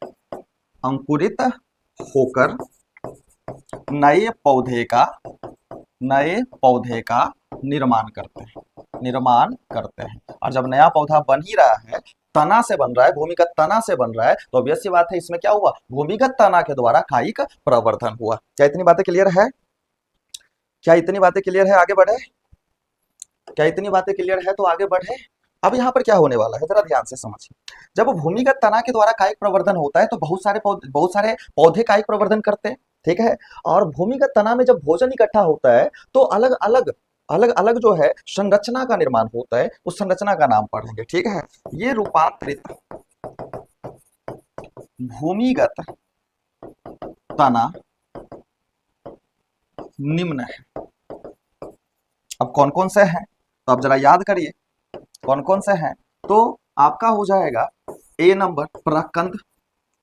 नए पौधे का निर्माण करते हैं। और जब नया पौधा बन ही रहा है, तना से बन रहा है, भूमिगत तना से बन रहा है, तो ऑब्वियस सी बात है इसमें क्या हुआ, भूमिगत तना के द्वारा कायिक प्रवर्धन हुआ। क्या इतनी बातें क्लियर है? क्या इतनी बातें क्लियर है? आगे बढ़े? क्या इतनी बातें क्लियर है तो आगे बढ़े। अब यहाँ पर क्या होने वाला है जरा ध्यान से समझिए। जब भूमिगत तना के द्वारा कायिक प्रवर्धन होता है तो बहुत सारे पौधे कायिक प्रवर्धन करते हैं। ठीक है, और भूमिगत तना में जब भोजन इकट्ठा होता है तो अलग अलग जो है संरचना का निर्माण होता है, उस संरचना का नाम पढ़ेंगे। ठीक है, ये रूपांतरित भूमिगत तना निम्न है। अब कौन कौन से हैं तो आप जरा याद करिए, कौन कौन से हैं। तो आपका हो जाएगा ए नंबर प्रकंद,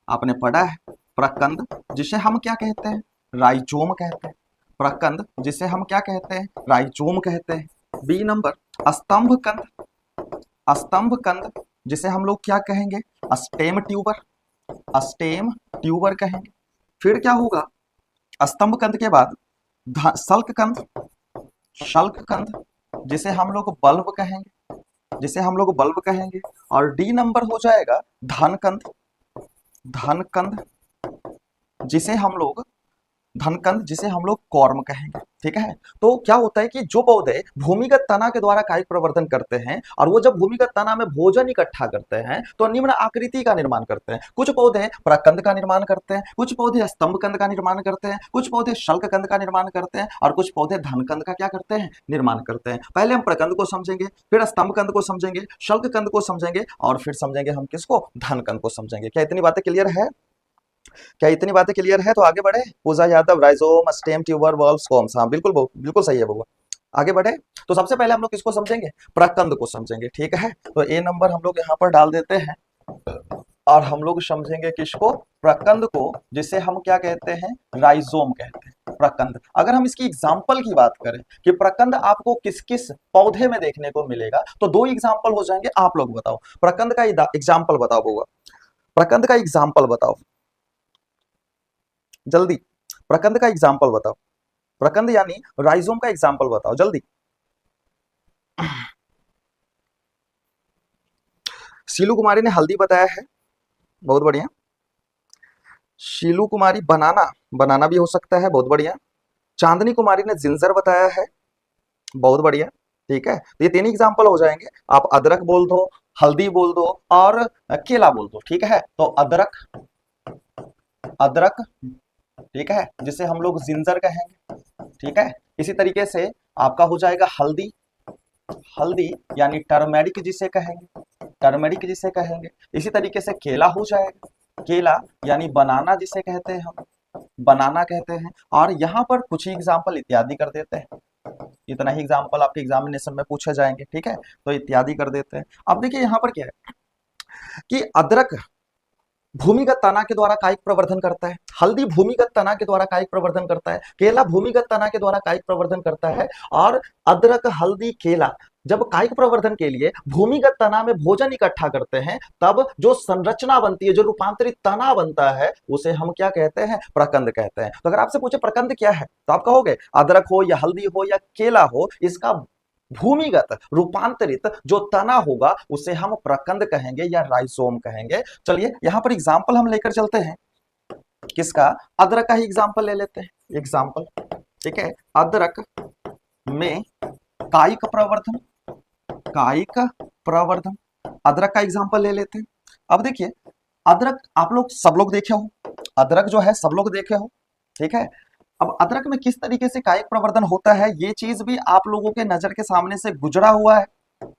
आपने पढ़ा है प्रकंद जिसे हम क्या कहते हैं, राइजोम कहते हैं। प्रकंद जिसे हम क्या कहते हैं, राइजोम कहते हैं। बी नंबर स्तंभ कंद जिसे हम लोग क्या कहेंगे, स्टेम ट्यूबर कहेंगे। फिर क्या होगा, स्तंभ कंद के बाद शल्क कंद जिसे हम लोग बल्ब कहेंगे। और डी नंबर हो जाएगा धन कंद जिसे हम लोग कॉर्म कहेंगे। ठीक है, तो क्या होता है कि जो पौधे भूमिगत तना के द्वारा कायिक प्रवर्धन करते हैं और वो जब भूमिगत तना में भोजन इकट्ठा करते हैं तो निम्न आकृति का निर्माण करते हैं। कुछ पौधे प्रकंद का निर्माण करते हैं, कुछ पौधे स्तंभ कंद का निर्माण करते हैं, कुछ पौधे शल्क कंद का निर्माण करते हैं और कुछ पौधे धन कंद का क्या करते हैं, निर्माण करते हैं। पहले हम प्रकंद को समझेंगे, फिर स्तंभ कंद को समझेंगे, शल्क कंद को समझेंगे और फिर समझेंगे हम किसको, धन कंद को समझेंगे। क्या इतनी बातें क्लियर है? क्या इतनी बातें क्लियर है तो आगे बढ़े। Pooja Yadav, rhizome, stem, tuber, वॉल्व, स्कॉम्स। हाँ बिल्कुल बिल्कुल सही है बउआ, आगे बढ़े। तो सबसे पहले हम लोग किसको समझेंगे, प्रकंद को समझेंगे। ठीक है, तो ए नंबर हम लोग यहाँ पर डाल देते हैं और हम लोग समझेंगे किसको, प्रकंद को, जिसे हम क्या कहते हैं, राइजोम कहते हैं। प्रकंद, अगर हम इसकी एग्जाम्पल की बात करें कि प्रकंद आपको किस किस पौधे में देखने को मिलेगा तो दो एग्जाम्पल हो जाएंगे। आप लोग बताओ प्रकंद का एग्जाम्पल बताओ बउआ, प्रकंद का एग्जाम्पल बताओ जल्दी, प्रकंद का एग्जाम्पल बताओ, प्रकंद यानी राइजोम का एग्जाम्पल बताओ जल्दी। शीलू कुमारी ने हल्दी बताया है, बहुत बढ़िया। शीलू कुमारी बनाना भी हो सकता है, बहुत बढ़िया। चांदनी कुमारी ने जिंजर बताया है, बहुत बढ़िया। ठीक है, तो ये तीन एग्जाम्पल हो जाएंगे। आप अदरक बोल दो, हल्दी बोल दो और केला बोल दो। ठीक है, तो अदरक ठीक है, जिसे हम लोग जिंजर कहेंगे। ठीक है, इसी तरीके से आपका हो जाएगा हल्दी यानी टर्मेरिक जिसे कहेंगे। इसी तरीके से केला हो जाएगा, केला यानी बनाना जिसे कहते हैं हम, बनाना कहते हैं। और यहाँ पर कुछ ही एग्जाम्पल इत्यादि कर देते हैं, इतना ही एग्जाम्पल आपके एग्जामिनेशन में पूछे जाएंगे। ठीक है, तो इत्यादि कर देते हैं। अब देखिए यहाँ पर क्या है कि अदरक भूमिगत तना के द्वारा कायिक प्रवर्धन करता है, हल्दी भूमिगत तना के द्वारा कायिक प्रवर्धन करता है, केला भूमिगत तना के द्वारा कायिक प्रवर्धन करता है। और अदरक, हल्दी, केला जब कायिक प्रवर्धन के लिए भूमिगत तना में भोजन इकट्ठा करते हैं तब जो संरचना बनती है, जो रूपांतरित तना बनता है, उसे हम क्या कहते हैं, प्रकंद कहते हैं। तो अगर आपसे पूछे प्रकंद क्या है तो आप कहोगे अदरक हो या हल्दी हो या केला हो, इसका भूमिगत रूपांतरित जो तना होगा उसे हम प्रकंद कहेंगे या राइजोम कहेंगे। चलिए यहां पर एग्जाम्पल हम लेकर चलते हैं, किसका, अदरक का ही एग्जाम्पल ले लेते हैं एग्जाम्पल। ठीक है, अदरक में कायिक प्रवर्धन, अदरक का एग्जाम्पल ले लेते हैं। अब देखिए अदरक आप लोग सब लोग देखे हो, अदरक जो है सब लोग देखे हो, ठीक है। अब अदरक में किस तरीके से कायिक प्रवर्धन होता है ये चीज भी आप लोगों के नजर के सामने से गुजरा हुआ है,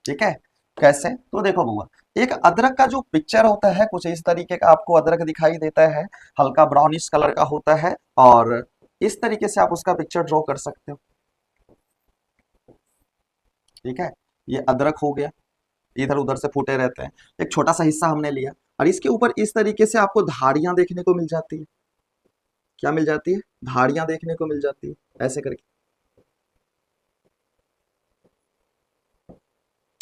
ठीक है। कैसे, तो देखो बुआ, एक अदरक का जो पिक्चर होता है कुछ इस तरीके का आपको अदरक दिखाई देता है, हल्का ब्राउनिश कलर का होता है, और इस तरीके से आप उसका पिक्चर ड्रॉ कर सकते हो, ठीक है। ये अदरक हो गया, इधर उधर से फूटे रहते हैं, एक छोटा सा हिस्सा हमने लिया, और इसके ऊपर इस तरीके से आपको धारियां देखने को मिल जाती है। क्या मिल जाती है? धारियां देखने को मिल जाती है, ऐसे करके,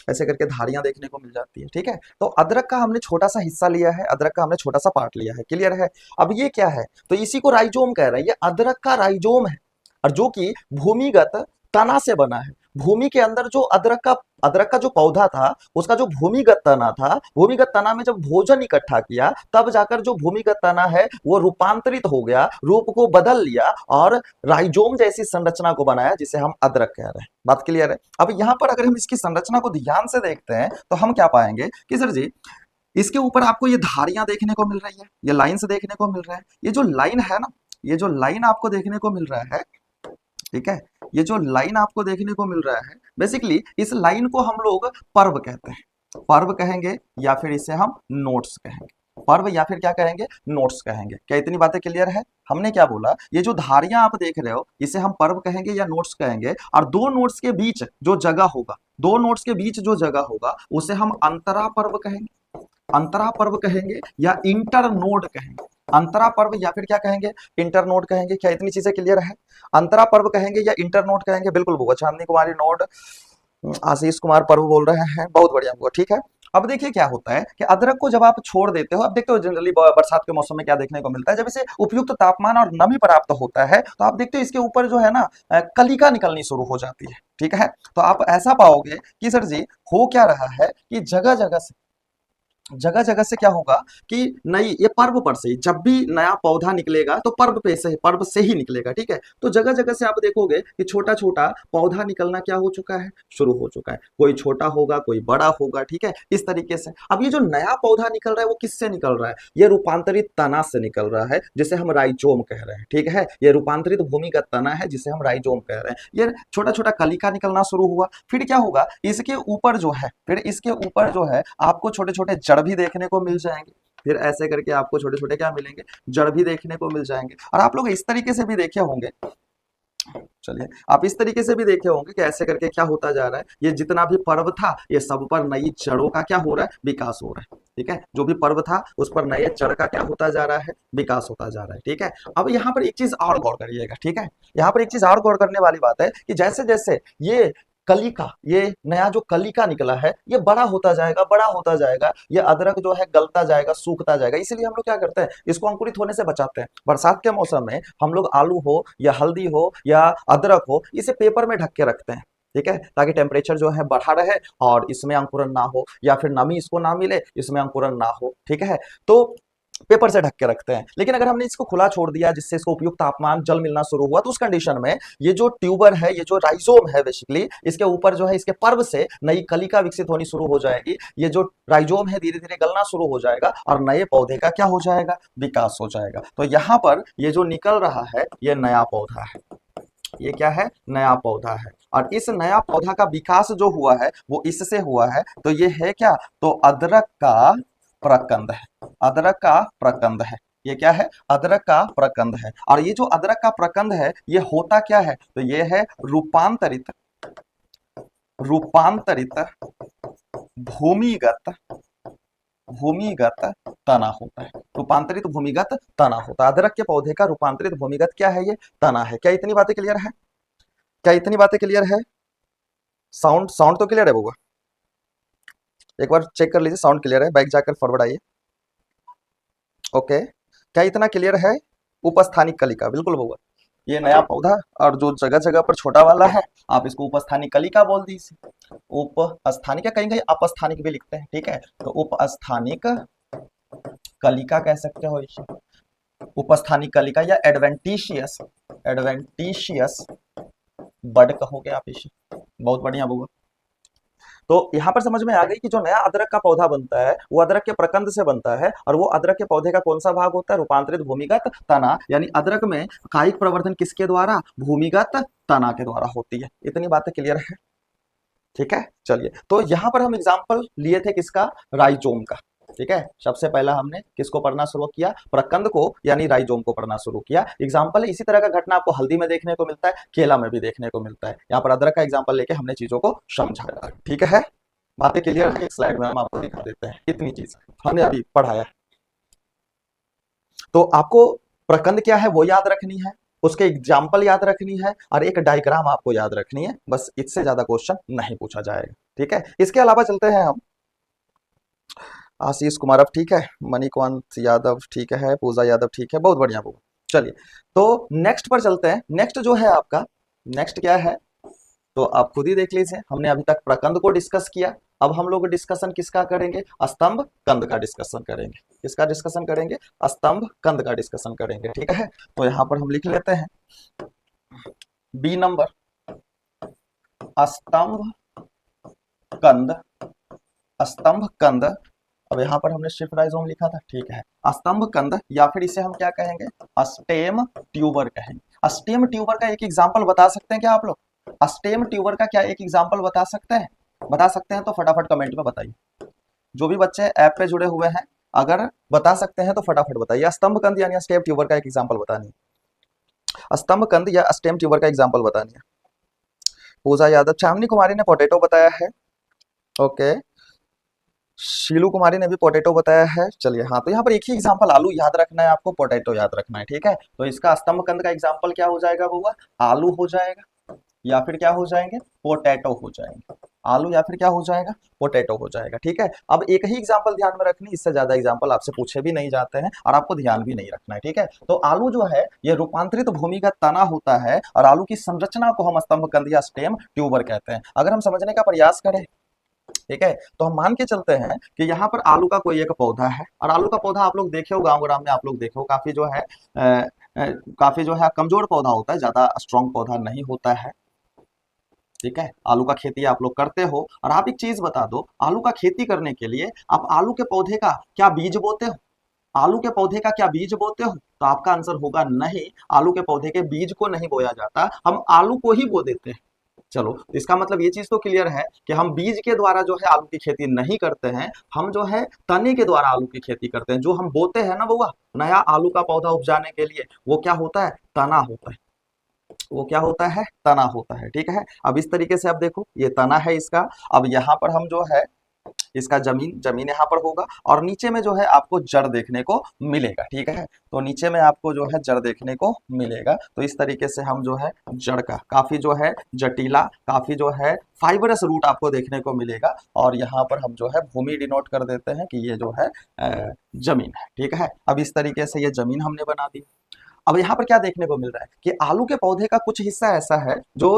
ऐसे करके धारियां देखने को मिल जाती है, ठीक है। तो अदरक का हमने छोटा सा हिस्सा लिया है, अदरक का हमने छोटा सा पार्ट लिया है, क्लियर है। अब ये क्या है, तो इसी को राइजोम कह रहे हैं, ये अदरक का राइजोम है, और जो कि भूमिगत तना से बना है। भूमि के अंदर जो अदरक का जो पौधा था, उसका जो भूमिगत तना था, भूमिगत तना में जब भोजन इकट्ठा किया, तब जाकर जो भूमिगत तना है वो रूपांतरित हो गया, रूप को बदल लिया, और राइजोम जैसी संरचना को बनाया, जिसे हम अदरक कह रहे हैं। बात क्लियर है। अब यहां पर अगर हम इसकी संरचना को ध्यान से देखते हैं तो हम क्या पाएंगे कि सर जी, इसके ऊपर आपको ये धारियां देखने को मिल रही है, ये लाइंस देखने को मिल रहा है। ये जो लाइन है ना, ये जो लाइन आपको देखने को मिल रहा है, ठीक है, ये जो लाइन आपको देखने को मिल रहा है, बेसिकली इस लाइन को हम लोग पर्व कहते हैं, पर्व कहेंगे, या फिर इसे हम नोट्स कहेंगे, पर्व या फिर क्या कहेंगे, नोट्स कहेंगे। क्या इतनी बातें क्लियर है? हमने क्या बोला, ये जो धारियां आप देख रहे हो इसे हम पर्व कहेंगे या नोट्स कहेंगे, और दो नोट्स के बीच जो जगह होगा, दो नोट्स के बीच जो जगह होगा उसे हम अंतरा पर्व कहेंगे, अंतरा पर्व कहेंगे, या इंटर नोड कहेंगे। अंतरा पर्व या फिर क्या कहेंगे, इंटर नोड कहेंगे। क्या इतनी चीजें क्लियर है? अंतरा पर्व कहेंगे या इंटर नोड कहेंगे, बिल्कुल बुआ, चांदनी कुमारी नोड, आशीष कुमार पर्व बोल रहे हैं, बहुत बढ़िया बुआ, ठीक है। अब देखिए क्या होता है कि अदरक को जब आप छोड़ देते हो, अब देखते हो जनरली बरसात के मौसम में क्या देखने को मिलता है, जब इसे उपयुक्त तापमान और नमी प्राप्त होता है तो आप देखते हो इसके ऊपर जो है ना कलिका निकलनी शुरू हो जाती है, ठीक है। तो आप ऐसा पाओगे कि सर जी हो क्या रहा है कि जगह जगह से क्या होगा कि नई, ये पर्व पर से ही जब भी नया पौधा निकलेगा तो पर्व से ही निकलेगा, ठीक है। तो जगह जगह से आप देखोगे कि छोटा छोटा पौधा निकलना क्या हो चुका है, शुरू हो चुका है। कोई छोटा होगा, कोई बड़ा होगा, ठीक है, इस तरीके से। अब ये जो नया पौधा निकल रहा है वो किससे निकल रहा है? ये रूपांतरित तना से निकल रहा है, जिसे हम राइजोम कह रहे हैं, ठीक है। ये रूपांतरित भूमिगत तना है जिसे हम राइजोम कह रहे हैं। ये छोटा छोटा कलिका निकलना शुरू हुआ, फिर क्या होगा, इसके ऊपर जो है, फिर इसके ऊपर जो है आपको छोटे छोटे जड़ भी देखने को मिल जाएंगे। फिर ऐसे करके आपको छोटे छोटे क्या मिलेंगे, जड़ भी देखने को मिल जाएंगे। और आप लोग इस तरीके से भी देखे होंगे, चलिए आप इस तरीके से भी देखे होंगे कि ऐसे करके क्या होता जा रहा है, ये जितना भी पर्व था ये सब पर नई जड़ों का क्या हो रहा है, विकास हो रहा है, ठीक है। जो भी पर्व था उस पर नए जड़ का क्या होता जा रहा है, विकास होता जा रहा है, ठीक है। अब यहाँ पर एक चीज और गौर करिएगा, ठीक है। यहाँ पर एक चीज और गौर करने वाली बात है कि जैसे जैसे ये कलिका, ये नया जो कलिका निकला है ये बड़ा होता जाएगा, बड़ा होता जाएगा, ये अदरक जो है गलता जाएगा, सूखता जाएगा। इसीलिए हम लोग क्या करते हैं, इसको अंकुरित होने से बचाते हैं। बरसात के मौसम में हम लोग आलू हो या हल्दी हो या अदरक हो, इसे पेपर में ढक के रखते हैं, ठीक है, ताकि टेम्परेचर जो है बढ़ा रहे और इसमें अंकुरन ना हो, या फिर नमी इसको ना मिले, इसमें अंकुरन ना हो, ठीक है। तो पेपर से ढक के रखते हैं। लेकिन अगर हमने इसको खुला छोड़ दिया, जिससे इसको उपयुक्त तापमान, जल मिलना शुरू हुआ, तो उस कंडीशन में ये जो ट्यूबर है, ये जो राइजोम है, बेसिकली इसके ऊपर जो है, इसके पर्व से नई कलिका विकसित होनी शुरू हो जाएगी। ये जो राइजोम है धीरे धीरे गलना शुरू हो जाएगा और नए पौधे का क्या हो जाएगा, विकास हो जाएगा। तो यहाँ पर ये जो निकल रहा है ये नया पौधा है, ये क्या है, नया पौधा है। और इस नया पौधा का विकास जो हुआ है वो इससे हुआ है। तो ये है क्या, तो अदरक का प्रकंद है, अदरक का प्रकंद है। ये क्या है, अदरक का प्रकंद है। और ये जो अदरक का प्रकंद है ये होता क्या है, तो ये है रूपांतरित, रूपांतरित भूमिगत, भूमिगत तना होता है। रूपांतरित भूमिगत तना होता है। अदरक के पौधे का रूपांतरित भूमिगत क्या है, ये तना है। क्या इतनी बातें क्लियर है? क्या इतनी बातें क्लियर है? साउंड साउंड तो क्लियर है बउआ? एक बार चेक कर लीजिए, साउंड क्लियर है, बैक जाकर फॉरवर्ड आइए। ओके, क्या इतना क्लियर है? उपस्थानिक कलिका, बिल्कुल बउआ, ये नया पौधा, और जो जगह जगह पर छोटा वाला है आप इसको उपस्थानिक कलिका बोल दीजिए। उपस्थानिक, या कहीं कहीं अपस्थानिक भी लिखते हैं, ठीक है। तो उपस्थानिक कलिका कह सकते हो इसे, उपस्थानिक कलिका, या एडवेंटिशियस, एडवेंटिशियस बड कहोगे आप इसे। बहुत बढ़िया बउआ। तो यहाँ पर समझ में आ गई कि जो नया अदरक का पौधा बनता है वो अदरक के प्रकंद से बनता है, और वो अदरक के पौधे का कौन सा भाग होता है? रूपांतरित भूमिगत तना। यानी अदरक में कायिक प्रवर्धन किसके द्वारा? भूमिगत तना के द्वारा होती है। इतनी बातें क्लियर है? ठीक है, चलिए। तो यहां पर हम एग्जाम्पल लिए थे किसका? राइजोम का। ठीक है, सबसे पहला हमने किसको पढ़ना शुरू किया? प्रकंद को, यानी राइजोम को पढ़ना शुरू किया। एग्जाम्पल इसी तरह का घटना आपको हल्दी में देखने को मिलता है, केला में भी देखने को मिलता है। यहाँ पर अदरक का एग्जाम्पल लेके हमने चीजों को समझाया। ठीक है, बातें क्लियर है? एक स्लाइड में हम आपको दिखा देते हैं इतनी चीज हमने अभी पढ़ाया। तो आपको प्रकंद क्या है वो याद रखनी है, उसके एग्जाम्पल याद रखनी है, और एक डायग्राम आपको याद रखनी है। बस इससे ज्यादा क्वेश्चन नहीं पूछा जाएगा। ठीक है, इसके अलावा चलते हैं हम। आशीष कुमार अब ठीक है, मणिकांत यादव ठीक है, पूजा यादव ठीक है, बहुत बढ़िया वो। चलिए, तो नेक्स्ट पर चलते हैं। नेक्स्ट जो है आपका, नेक्स्ट क्या है तो आप खुद ही देख लीजिए। हमने अभी तक प्रकंद को डिस्कस किया, अब हम लोग डिस्कशन किसका करेंगे? स्तंभ कंद का डिस्कशन करेंगे। किसका डिस्कशन करेंगे? स्तंभ कंद का डिस्कशन करेंगे। ठीक है, तो यहां पर हम लिख लेते हैं बी नंबर, स्तंभ कंद। स्तंभ कंद, अब यहाँ पर हमने शिफ्ट राइजोम लिखा था। ठीक है, स्तंभ कंद, या फिर इसे हम क्या कहेंगे? स्टेम ट्यूबर कहेंगे। स्टेम ट्यूबर का एक एग्जाम्पल बता सकते हैं क्या आप लोग? स्टेम ट्यूबर का क्या एक एग्जाम्पल बता सकते हैं? बता सकते हैं तो फटाफट कमेंट में बताइए। जो भी बच्चे ऐप पे जुड़े हुए हैं, अगर बता सकते हैं तो फटाफट बताइए। स्तंभ कंद यानी स्टेम ट्यूबर का एक एग्जाम्पल बतानी है। स्तंभ कंद या स्टेम ट्यूबर का एग्जाम्पल बतानी है। पूजा यादव, चांदनी कुमारी ने पोटैटो बताया है। ओके, शीलू कुमारी ने भी पोटैटो बताया है। चलिए, हाँ, तो यहाँ पर एक ही एग्जांपल आलू याद रखना है आपको, पोटैटो याद रखना है। ठीक है, तो इसका स्तंभ कंद का एग्जांपल क्या हो जाएगा बउआ? आलू हो जाएगा, या फिर क्या हो जाएंगे? पोटैटो हो जाएंगे। आलू या फिर क्या हो जाएगा? पोटैटो हो जाएगा। ठीक है, अब एक ही एग्जांपल ध्यान में रखनी, इससे ज्यादा एग्जांपल आपसे पूछे भी नहीं जाते हैं और आपको ध्यान भी नहीं रखना है। ठीक है, तो आलू जो है ये रूपांतरित भूमिगत तना होता है, और आलू की संरचना को हम स्तंभ कंद या स्टेम ट्यूबर कहते हैं। अगर हम समझने का प्रयास करें, ठीक है, तो हम मान के चलते हैं कि यहाँ पर आलू का कोई एक पौधा है, और आलू का पौधा आप लोग देखे हो, गांव ग्राम में आप लोग देखे हो, काफी जो है काफी जो है कमजोर पौधा होता है, ज्यादा स्ट्रॉन्ग पौधा नहीं होता है। ठीक है, आलू का खेती आप लोग करते हो, और आप एक चीज बता दो, आलू का खेती करने के लिए आप आलू के पौधे का क्या बीज बोते हो? आलू के पौधे का क्या बीज बोते हो? तो आपका आंसर होगा नहीं, आलू के पौधे के बीज को नहीं बोया जाता, हम आलू को ही बो देते हैं। चलो, तो इसका मतलब ये चीज तो क्लियर है कि हम बीज के द्वारा जो है आलू की खेती नहीं करते हैं, हम जो है तने के द्वारा आलू की खेती करते हैं। जो हम बोते हैं ना बउआ, नया आलू का पौधा उपजाने के लिए, वो क्या होता है? तना होता है। वो क्या होता है? तना होता है। ठीक है, अब इस तरीके से आप देखो, ये तना है इसका। अब यहाँ पर हम जो है इसका जमीन जमीन यहाँ पर होगा, और नीचे में जो है आपको जड़ देखने को मिलेगा। ठीक है, तो नीचे में आपको जो है जड़ देखने को मिलेगा। तो इस तरीके से हम जो है जड़ का काफी जो है जटिला, काफी जो है फाइबरस रूट आपको देखने को मिलेगा, और यहाँ पर हम जो है भूमि डिनोट कर देते हैं कि ये जो है जमीन है। ठीक है, अब इस तरीके से ये जमीन हमने बना दी। अब यहाँ पर क्या देखने को मिल रहा है कि आलू के पौधे का कुछ हिस्सा ऐसा है जो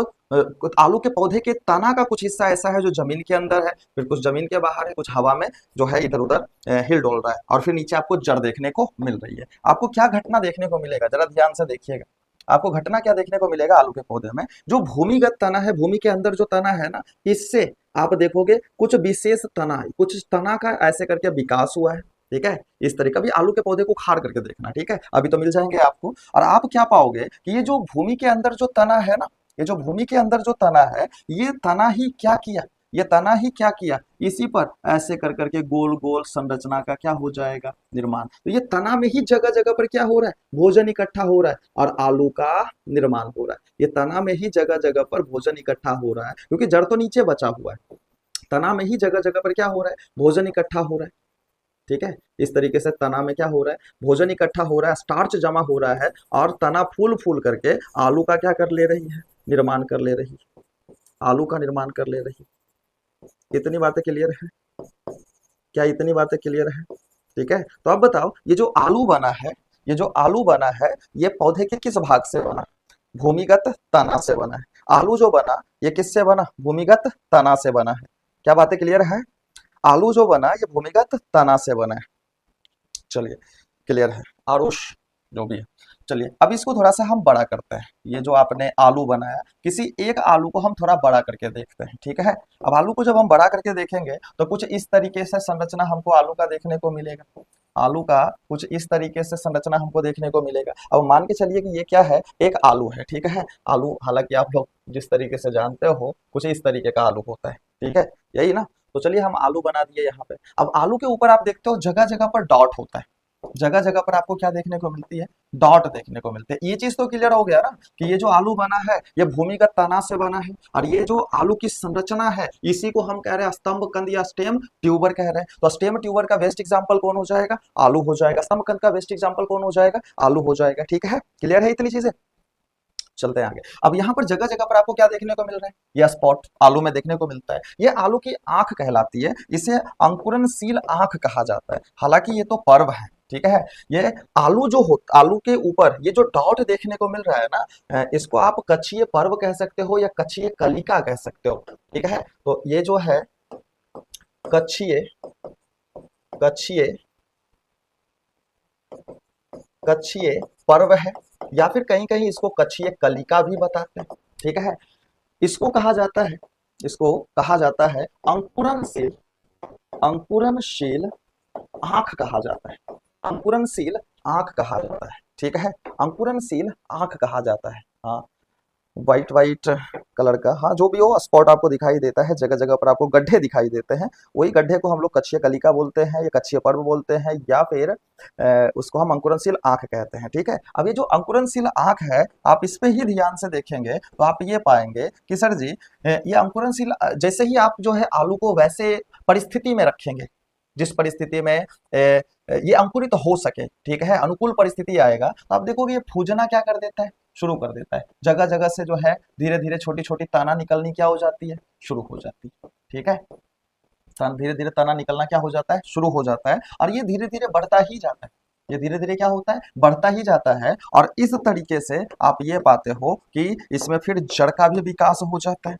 आलू के पौधे के तना का कुछ हिस्सा ऐसा है जो जमीन के अंदर है, फिर कुछ जमीन के बाहर है, कुछ हवा में जो है इधर उधर हिल डोल रहा है, और फिर नीचे आपको जड़ देखने को मिल रही है। आपको क्या घटना देखने को मिलेगा? जरा ध्यान से देखिएगा, आपको घटना क्या देखने को मिलेगा? आलू के पौधे में जो भूमिगत तना है, भूमि के अंदर जो तना है ना, इससे आप देखोगे कुछ विशेष तना है, कुछ तना का ऐसे करके विकास हुआ है। ठीक है, इस तरीके भी आलू के पौधे को खाड़ करके देखना। ठीक है, अभी तो मिल जाएंगे आपको, और आप क्या पाओगे कि ये जो भूमि के अंदर जो तना है ना, ये जो भूमि के अंदर जो तना है, ये तना ही क्या किया? ये तना ही क्या किया? इसी पर ऐसे कर करके गोल गोल संरचना का क्या हो जाएगा? निर्माण। तो ये तना में ही जगह जगह पर क्या हो रहा है? भोजन इकट्ठा हो रहा है, और आलू का निर्माण हो रहा है। ये तना में ही जगह जगह पर भोजन इकट्ठा हो रहा है, क्योंकि जड़ तो नीचे बचा हुआ है। तना में ही जगह जगह पर क्या हो रहा है? भोजन इकट्ठा हो रहा है। ठीक है, इस तरीके से तना में क्या हो रहा है? भोजन इकट्ठा हो रहा है, स्टार्च जमा हो रहा है, और तना फूल फूल करके आलू का क्या कर ले रही है? निर्माण कर ले रही है, आलू का निर्माण कर ले रही है। इतनी बातें क्लियर है? क्या इतनी बातें क्लियर है? ठीक है, तो अब बताओ, ये जो आलू बना है, ये जो आलू बना है, ये पौधे के किस भाग से बना? भूमिगत तना से बना है। आलू जो बना ये किससे बना? भूमिगत तना से बना है। क्या बातें क्लियर है? आलू जो बना ये भूमिगत तना से बना है। चलिए, क्लियर है? आरुष जो भी है, चलिए अब इसको थोड़ा सा हम बड़ा करते हैं। ये जो आपने आलू बनाया, किसी एक आलू को हम थोड़ा बड़ा करके देखते हैं, ठीक है। अब आलू को जब हम बड़ा करके देखेंगे तो कुछ इस तरीके से संरचना हमको आलू का देखने को मिलेगा। आलू का कुछ इस तरीके से संरचना हमको देखने को मिलेगा। अब मान के चलिए कि ये क्या है, एक आलू है, ठीक है। आलू हालांकि आप लोग जिस तरीके से जानते हो कुछ इस तरीके का आलू होता है, ठीक है, यही ना। तो चलिए हम आलू बना दिए यहाँ पे। अब आलू के ऊपर आप देखते हो जगह जगह पर डॉट होता है, जगह जगह पर आपको क्या देखने को मिलती है, डॉट देखने को मिलते हैं। ये चीज तो क्लियर हो गया ना कि ये जो आलू बना है ये भूमिगत तना से बना है, और ये जो आलू की संरचना है इसी को हम कह रहे हैं स्तंभ कंद या स्टेम ट्यूबर कह रहे हैं। तो स्टेम ट्यूबर का बेस्ट एग्जांपल कौन हो जाएगा, आलू हो जाएगा। स्तंभ कंद का बेस्ट एग्जांपल कौन हो जाएगा, आलू हो जाएगा। ठीक है, क्लियर है इतनी चीजें। चलते हैं आगे। अब यहाँ पर जगह जगह पर आपको क्या देखने को मिल रहा है, यह स्पॉट आलू में देखने को मिलता है। ये आलू की आंख कहलाती है, इसे अंकुरनशील आंख कहा जाता है। हालांकि ये तो पर्व है, ठीक है। ये आलू जो हो, आलू के ऊपर ये जो डॉट देखने को मिल रहा है ना, इसको आप कक्षीय पर्व कह सकते हो या कक्षीय कलिका कह सकते हो, ठीक है। तो ये जो है कक्षीय कक्षीय कक्षीय पर्व है, या फिर कहीं कहीं इसको कक्षीय कलिका भी बताते हैं, ठीक है। इसको कहा जाता है, इसको कहा जाता है अंकुरनशील अंकुरनशील आंख कहा जाता है, अंकुरनशील आंख कहा जाता है, ठीक है। अंकुरनशील आंख कहा जाता है। हाँ, व्हाइट व्हाइट कलर का, हाँ जो भी हो स्पॉट आपको दिखाई देता है, जगह जगह पर आपको गड्ढे दिखाई देते हैं, वही गड्ढे को हम लोग कक्षीय कलिका बोलते हैं या कक्षीय पर्व बोलते हैं, या फिर उसको हम अंकुरनशील आंख कहते हैं, ठीक है। अब ये जो अंकुरनशील आंख है, आप इस पे ही ध्यान से देखेंगे तो आप ये पाएंगे कि सर जी ये अंकुरनशील, जैसे ही आप जो है आलू को वैसे परिस्थिति में रखेंगे जिस परिस्थिति में ये अंकुरित हो सके, ठीक है, अनुकूल परिस्थिति आएगा, तो आप देखोगे ये फूजना क्या कर देता है, शुरू कर देता है। जगह जगह से जो है धीरे धीरे छोटी छोटी तना निकलनी क्या हो जाती है, शुरू हो जाती है, ठीक है। धीरे धीरे तना निकलना क्या हो जाता है, शुरू हो जाता है, और ये धीरे धीरे बढ़ता ही जाता है। ये धीरे धीरे क्या होता है, बढ़ता ही जाता है। और इस तरीके से आप ये पाते हो कि इसमें फिर जड़ का भी विकास हो जाता है,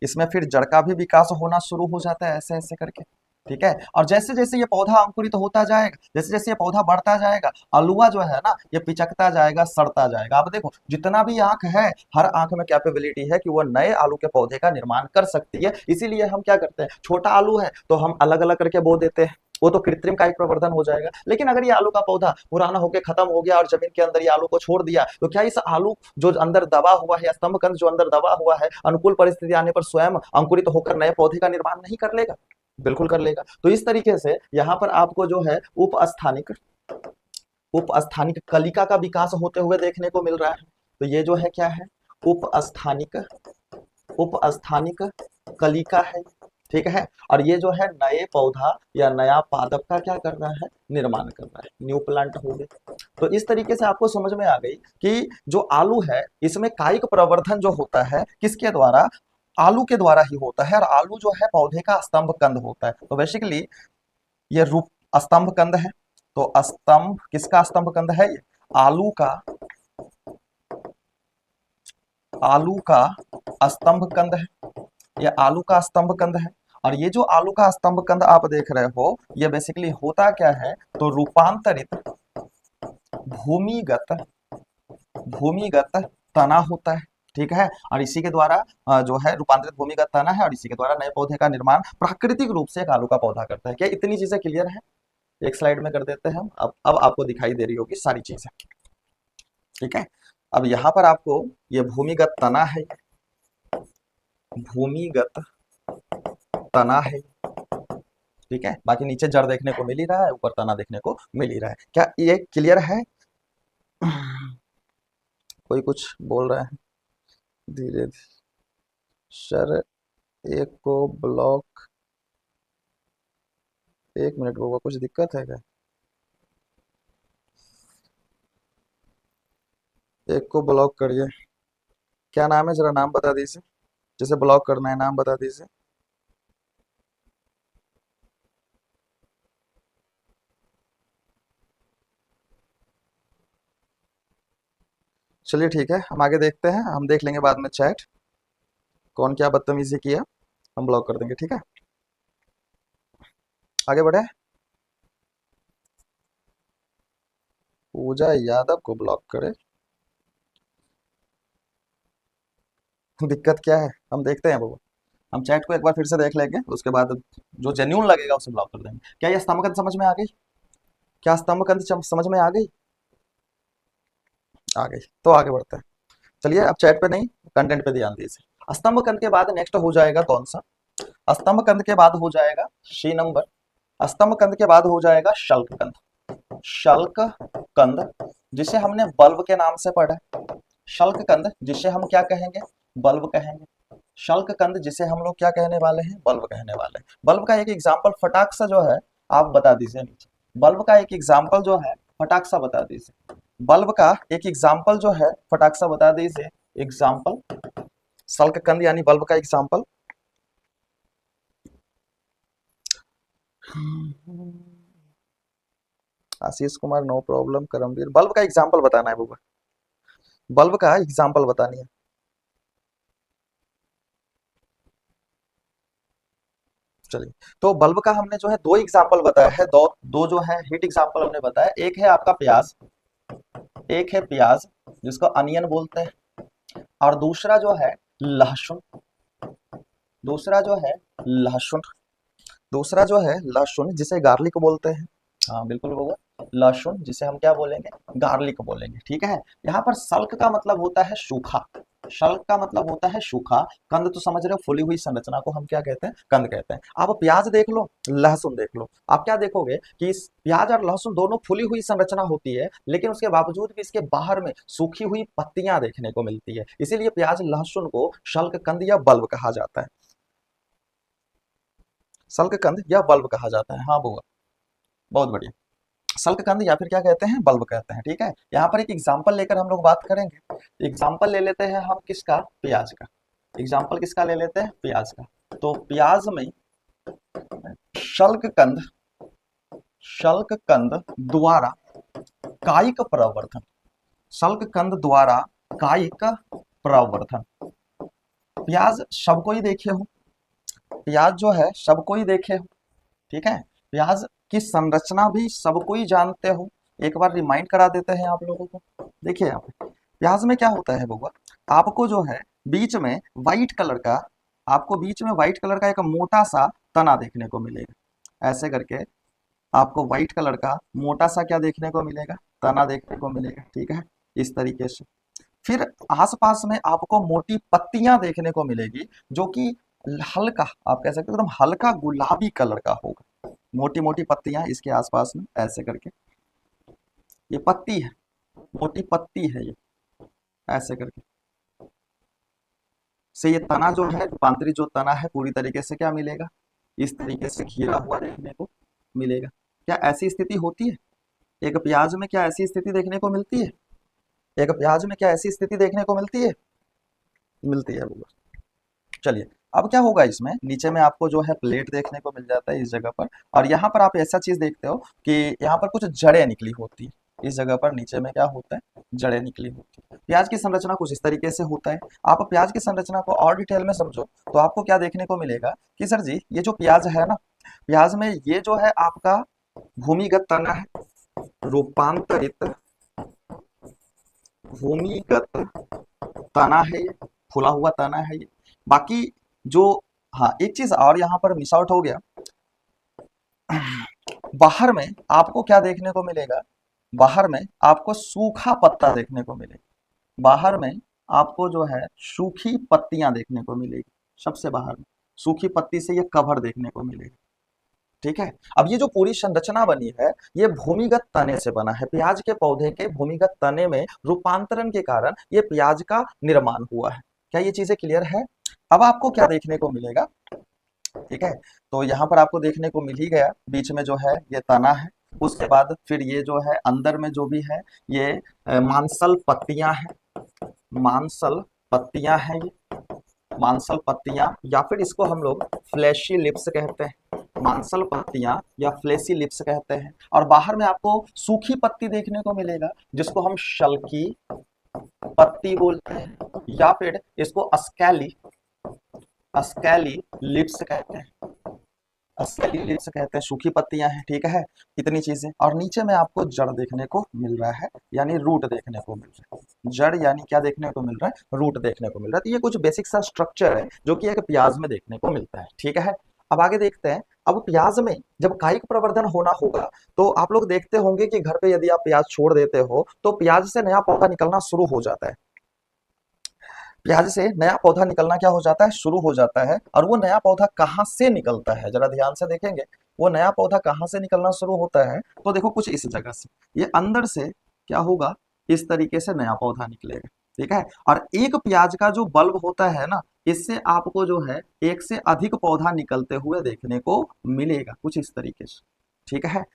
इसमें फिर जड़ का भी विकास होना शुरू हो जाता है, ऐसे ऐसे करके, ठीक है। और जैसे जैसे ये पौधा अंकुरित तो होता जाएगा, जैसे जैसे ये पौधा बढ़ता जाएगा, अलुआ जो है ना ये पिचकता जाएगा, सड़ता जाएगा। आप देखो जितना भी आंख है, हर आंख में कैपेबिलिटी है कि वो नए आलू के पौधे का निर्माण कर सकती है। इसीलिए हम क्या करते हैं, छोटा आलू है तो हम अलग अलग करके बो देते हैं, वो तो कृत्रिम कायिक प्रवर्धन हो जाएगा। लेकिन अगर ये आलू का पौधा पुराना होकर खत्म हो गया और जमीन के अंदर ये आलू को छोड़ दिया, तो क्या इस आलू जो अंदर दबा हुआ है या स्तंभ कंद जो अंदर दबा हुआ है, अनुकूल परिस्थिति आने पर स्वयं अंकुरित होकर नए पौधे का निर्माण नहीं कर लेगा, बिल्कुल कर लेगा। तो इस तरीके से यहाँ पर आपको जो है उपस्थानिक कलिका का विकास होते हुए देखने को मिल रहा है। तो ये जो है क्या है, उपस्थानिक उपस्थानिक कलिका है, ठीक है। और ये जो है नए पौधा या नया पादप का क्या कर रहा है, निर्माण कर रहा है, न्यू प्लांट हो गए। तो इस तरीके से आपको समझ में आ गई कि जो आलू है इसमें कायिक प्रवर्धन जो होता है किसके द्वारा, आलू के द्वारा ही होता है। और आलू जो है पौधे का स्तंभ कंद होता है। तो बेसिकली ये रूप स्तंभ कंद है। तो स्तंभ किसका स्तंभ कंद है, ये आलू का स्तंभ कंद है, ये आलू का स्तंभ कंद है। और ये जो आलू का स्तंभ कंद आप देख रहे हो, ये बेसिकली होता क्या है, तो रूपांतरित भूमिगत भूमिगत तना होता है, ठीक है। और इसी के द्वारा जो है रूपांतरित भूमिगत तना है, और इसी के द्वारा नए पौधे का निर्माण प्राकृतिक रूप से एक आलू का पौधा करता है। क्या इतनी चीजें क्लियर है, एक स्लाइड में कर देते हैं हम। अब आपको दिखाई दे रही होगी सारी चीजें, ठीक है। अब यहाँ पर आपको ये भूमिगत तना है, भूमिगत तना है, ठीक है। बाकी नीचे जड़ देखने को मिल ही रहा है, ऊपर तना देखने को मिल ही रहा है। क्या ये क्लियर है, कोई कुछ बोल रहा है धीरे धीरे, सर एक को ब्लॉक, एक मिनट होगा, कुछ दिक्कत है क्या, एक को ब्लॉक करिए। क्या नाम है, जरा नाम बता दीजिए, जिसे ब्लॉक करना है नाम बता दीजिए। चलिए ठीक है, हम आगे देखते हैं, हम देख लेंगे बाद में चैट, कौन क्या बदतमीजी किया, हम ब्लॉक कर देंगे, ठीक है। आगे बढ़े, पूजा यादव को ब्लॉक करे। दिक्कत क्या है हम देखते हैं बाबू। हम चैट को एक बार फिर से देख लेंगे, उसके बाद जो जेन्यून लगेगा उसे ब्लॉक कर देंगे। क्या ये स्तंभकंद समझ में आ गई? क्या स्तंभकंद समझ में आ गई? आ गई तो आगे बढ़ते हैं। चलिए अब चैट पे नहीं, कंटेंट पे ध्यान दीजिए। स्तंभकंद के बाद नेक्स्ट हो जाएगा कौन सा? स्तंभकंद के बाद हो जाएगा सी नंबर। स्तंभकंद के बाद हो जाएगा शल्ककंद। शल्ककंद जिसे हमने बल्ब के नाम से पढ़ा। शल्ककंद जिसे हम क्या कहेंगे? बल्ब कहेंगे। शल्ककंद जिसे हम लोग क्या कहने वाले हैं? बल्ब कहने वाले हैं। बल्ब का एक एग्जाम्पल फटाक सा जो है आप बता दीजिए नीचे। बल्ब का एक एग्जाम्पल जो है फटाक सा बता दीजिए। बल्ब का एक एग्जाम्पल जो है फटाक सा बता दीजिए। एग्जाम्पल शल्ककंद यानी बल्ब का example. Ashish Kumar no problem. Karamveer bulb का एग्जाम्पल बताना है बुआ, बल्ब का एग्जाम्पल बतानी है। चलिए तो बल्ब का हमने जो है दो एग्जाम्पल बताया है, दो दो जो है हीट एग्जाम्पल हमने बताया। एक है आपका प्याज, एक है प्याज जिसको अनियन बोलते हैं, और दूसरा जो है लहसुन। दूसरा जो है लहसुन, दूसरा जो है लहसुन जिसे गार्लिक बोलते हैं। हाँ बिल्कुल होगा, लहसुन जिसे हम क्या बोलेंगे? गार्लिक बोलेंगे। ठीक है। यहाँ पर सल्क का मतलब होता है सूखा। शल्क का मतलब होता है सूखा। कंद तो समझ रहे हो, फूली हुई संरचना को हम क्या कहते हैं? कंद कहते हैं। आप प्याज देख लो, लहसुन देख लो, आप क्या देखोगे कि इस प्याज और लहसुन दोनों फूली हुई संरचना होती है, लेकिन उसके बावजूद भी इसके बाहर में सूखी हुई पत्तियां देखने को मिलती है। इसीलिए प्याज लहसुन को शल्क कंद या बल्ब कहा जाता है। शल्ककंद या बल्ब कहा जाता है। हाँ बुआ, बहुत बढ़िया। शल्ककंद या फिर क्या कहते हैं? बल्ब कहते हैं। ठीक है। यहाँ पर एक एग्जाम्पल लेकर हम लोग बात करेंगे। एग्जाम्पल ले लेते हैं हम किसका? प्याज का। एग्जाम्पल किसका ले लेते हैं? प्याज का। तो प्याज में शल्ककंद, शल्ककंद द्वारा कायिक प्रवर्धन, शल्ककंद द्वारा कायिक प्रवर्धन। प्याज सबको ही देखे हो, प्याज जो है सबको ही देखे हो। ठीक है। प्याज की संरचना भी सबको ही जानते हो। एक बार रिमाइंड करा देते हैं आप लोगों को। देखिए यहाँ पे प्याज में क्या होता है बउआ, आपको जो है बीच में व्हाइट कलर का, आपको बीच में व्हाइट कलर का एक मोटा सा तना देखने को मिलेगा। ऐसे करके आपको व्हाइट कलर का मोटा सा क्या देखने को मिलेगा? तना देखने को मिलेगा। ठीक है। इस तरीके से फिर आसपास में आपको मोटी पत्तियां देखने को मिलेगी, जो कि हल्का, आप कह सकते हो एकदम हल्का गुलाबी कलर का होगा। मोटी मोटी पत्तियां इसके आसपास में ऐसे करके, ये पत्ती है, मोटी पत्ती है ये, ऐसे करके से ये तना जो है, रूपांतरित जो तना है पूरी तरीके से क्या मिलेगा? इस तरीके से घिरा हुआ देखने को मिलेगा। क्या ऐसी स्थिति होती है एक प्याज में? क्या ऐसी स्थिति देखने को मिलती है? एक प्याज में क्या ऐसी स्थिति देखने को मिलती है? मिलती है वो। चलिए अब क्या होगा, इसमें नीचे में आपको जो है प्लेट देखने को मिल जाता है इस जगह पर, और यहाँ पर आप ऐसा चीज देखते हो कि यहाँ पर कुछ जड़ें निकली होती है। इस जगह पर नीचे में क्या होता है? जड़ें निकली होती है। प्याज की संरचना कुछ इस तरीके से होता है। आप प्याज की संरचना को और डिटेल में समझो तो आपको क्या देखने को मिलेगा कि सर जी ये जो प्याज है ना, प्याज में ये जो है आपका भूमिगत तना है, रूपांतरित भूमिगत तना है ये, फूला हुआ तना है ये। बाकी जो, हाँ एक चीज और यहाँ पर मिस आउट हो गया, बाहर में आपको क्या देखने को मिलेगा? बाहर में आपको सूखा पत्ता देखने को मिलेगा। बाहर में आपको जो है सूखी पत्तियां देखने को मिलेगी। सबसे बाहर में सूखी पत्ती से ये कवर देखने को मिलेगा। ठीक है। अब ये जो पूरी संरचना बनी है ये भूमिगत तने से बना है। प्याज के पौधे के भूमिगत तने में रूपांतरण के कारण ये प्याज का निर्माण हुआ है। क्या ये चीजें क्लियर है? अब आपको क्या देखने को मिलेगा? ठीक है। तो यहाँ पर आपको देखने को मिल ही गया, बीच में जो है ये तना है, उसके बाद फिर ये जो है अंदर में जो भी है ये मांसल पत्तियां हैं। मांसल पत्तियां हैं ये, मांसल पत्तियां, या फिर इसको हम लोग फ्लैशी लिप्स कहते हैं। मांसल पत्तियां या फ्लैशी लिप्स कहते हैं। और बाहर में आपको सूखी पत्ती देखने को मिलेगा जिसको हम शल्की पत्ती बोलते हैं, या फिर इसको अस्कैली, अस्कैली लिप्स कहते हैं। स्केली लीव्स कहते हैं, सूखी पत्तियां हैं, ठीक है। इतनी चीजें, और नीचे में आपको जड़ देखने को मिल रहा है, यानी रूट देखने को मिल रहा है। जड़ यानी क्या देखने को मिल रहा है? रूट देखने को मिल रहा है। तो ये कुछ बेसिक सा स्ट्रक्चर है जो कि एक प्याज में देखने को मिलता है, ठीक है। अब आगे देखते हैं। अब प्याज में जब कायिक प्रवर्धन होना होगा तो आप लोग देखते होंगे कि घर पे यदि आप प्याज छोड़ देते हो तो प्याज से नया पौधा निकलना शुरू हो जाता है। प्याज से नया पौधा निकलना क्या हो जाता है? शुरू हो जाता है। और वो नया पौधा कहाँ से निकलता है, जरा ध्यान से देखेंगे। वो नया पौधा कहाँ से निकलना शुरू होता है? तो देखो कुछ इस जगह से, ये अंदर से क्या होगा, इस तरीके से नया पौधा निकलेगा, ठीक है। और एक प्याज का जो बल्ब होता है ना, इससे आपको जो है एक से अधिक पौधा निकलते हुए देखने को मिलेगा, कुछ इस तरीके से, ठीक है।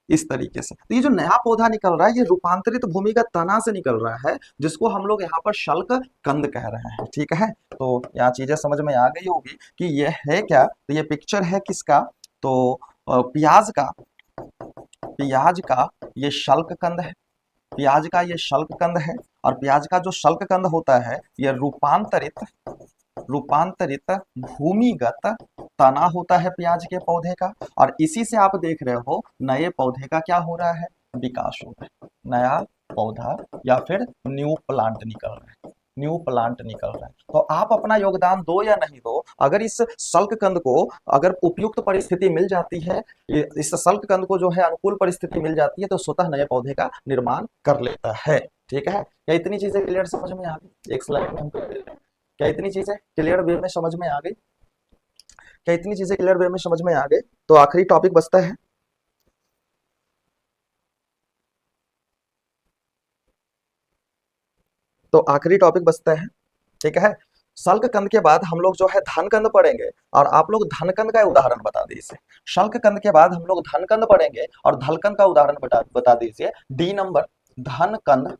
इस तरीके से तो ये जो नया पौधा निकल रहा है ये रूपांतरित भूमिगत तना से निकल रहा है, जिसको हम लोग यहाँ पर शल्क कंद कह रहे हैं, ठीक है। तो यहाँ चीजें समझ में आ गई होगी कि ये है क्या। तो ये पिक्चर है किसका? तो प्याज का ये शल्क कंद है। प्याज का ये शल्क कंद है। और प्याज का जो शल्क कंद होता है ये रूपांतरित भूमिगत तना होता है प्याज के पौधे का। और इसी से आप देख रहे हो नए पौधे का क्या हो रहा है? विकास हो रहा है। नया पौधा या फिर न्यू प्लांट निकल रहा है, न्यू प्लांट निकल रहा है। तो आप अपना योगदान दो या नहीं दो, अगर इस शल्क कंद को अगर उपयुक्त परिस्थिति मिल जाती है, इस शल्क कंद को जो है अनुकूल परिस्थिति मिल जाती है, तो स्वतः नए पौधे का निर्माण कर लेता है, ठीक है। क्या इतनी चीजें क्लियर समझ में आ गई? एक स्लाइड में हम कर लेते हैं। क्या इतनी चीजें क्लियर वे में समझ में आ गई? क्या इतनी चीजें क्लियर वे में समझ में आ गई? तो आखिरी टॉपिक बचता है। तो आखिरी टॉपिक बचता है, ठीक है। शल्क कंद के बाद हम लोग जो है धन कंद पढ़ेंगे, और आप लोग धन कंद का उदाहरण बता दीजिए। शल्क कंद के बाद हम लोग धन कंद पढ़ेंगे और धन कंद का उदाहरण बता दीजिए। डी नंबर, धन कंद।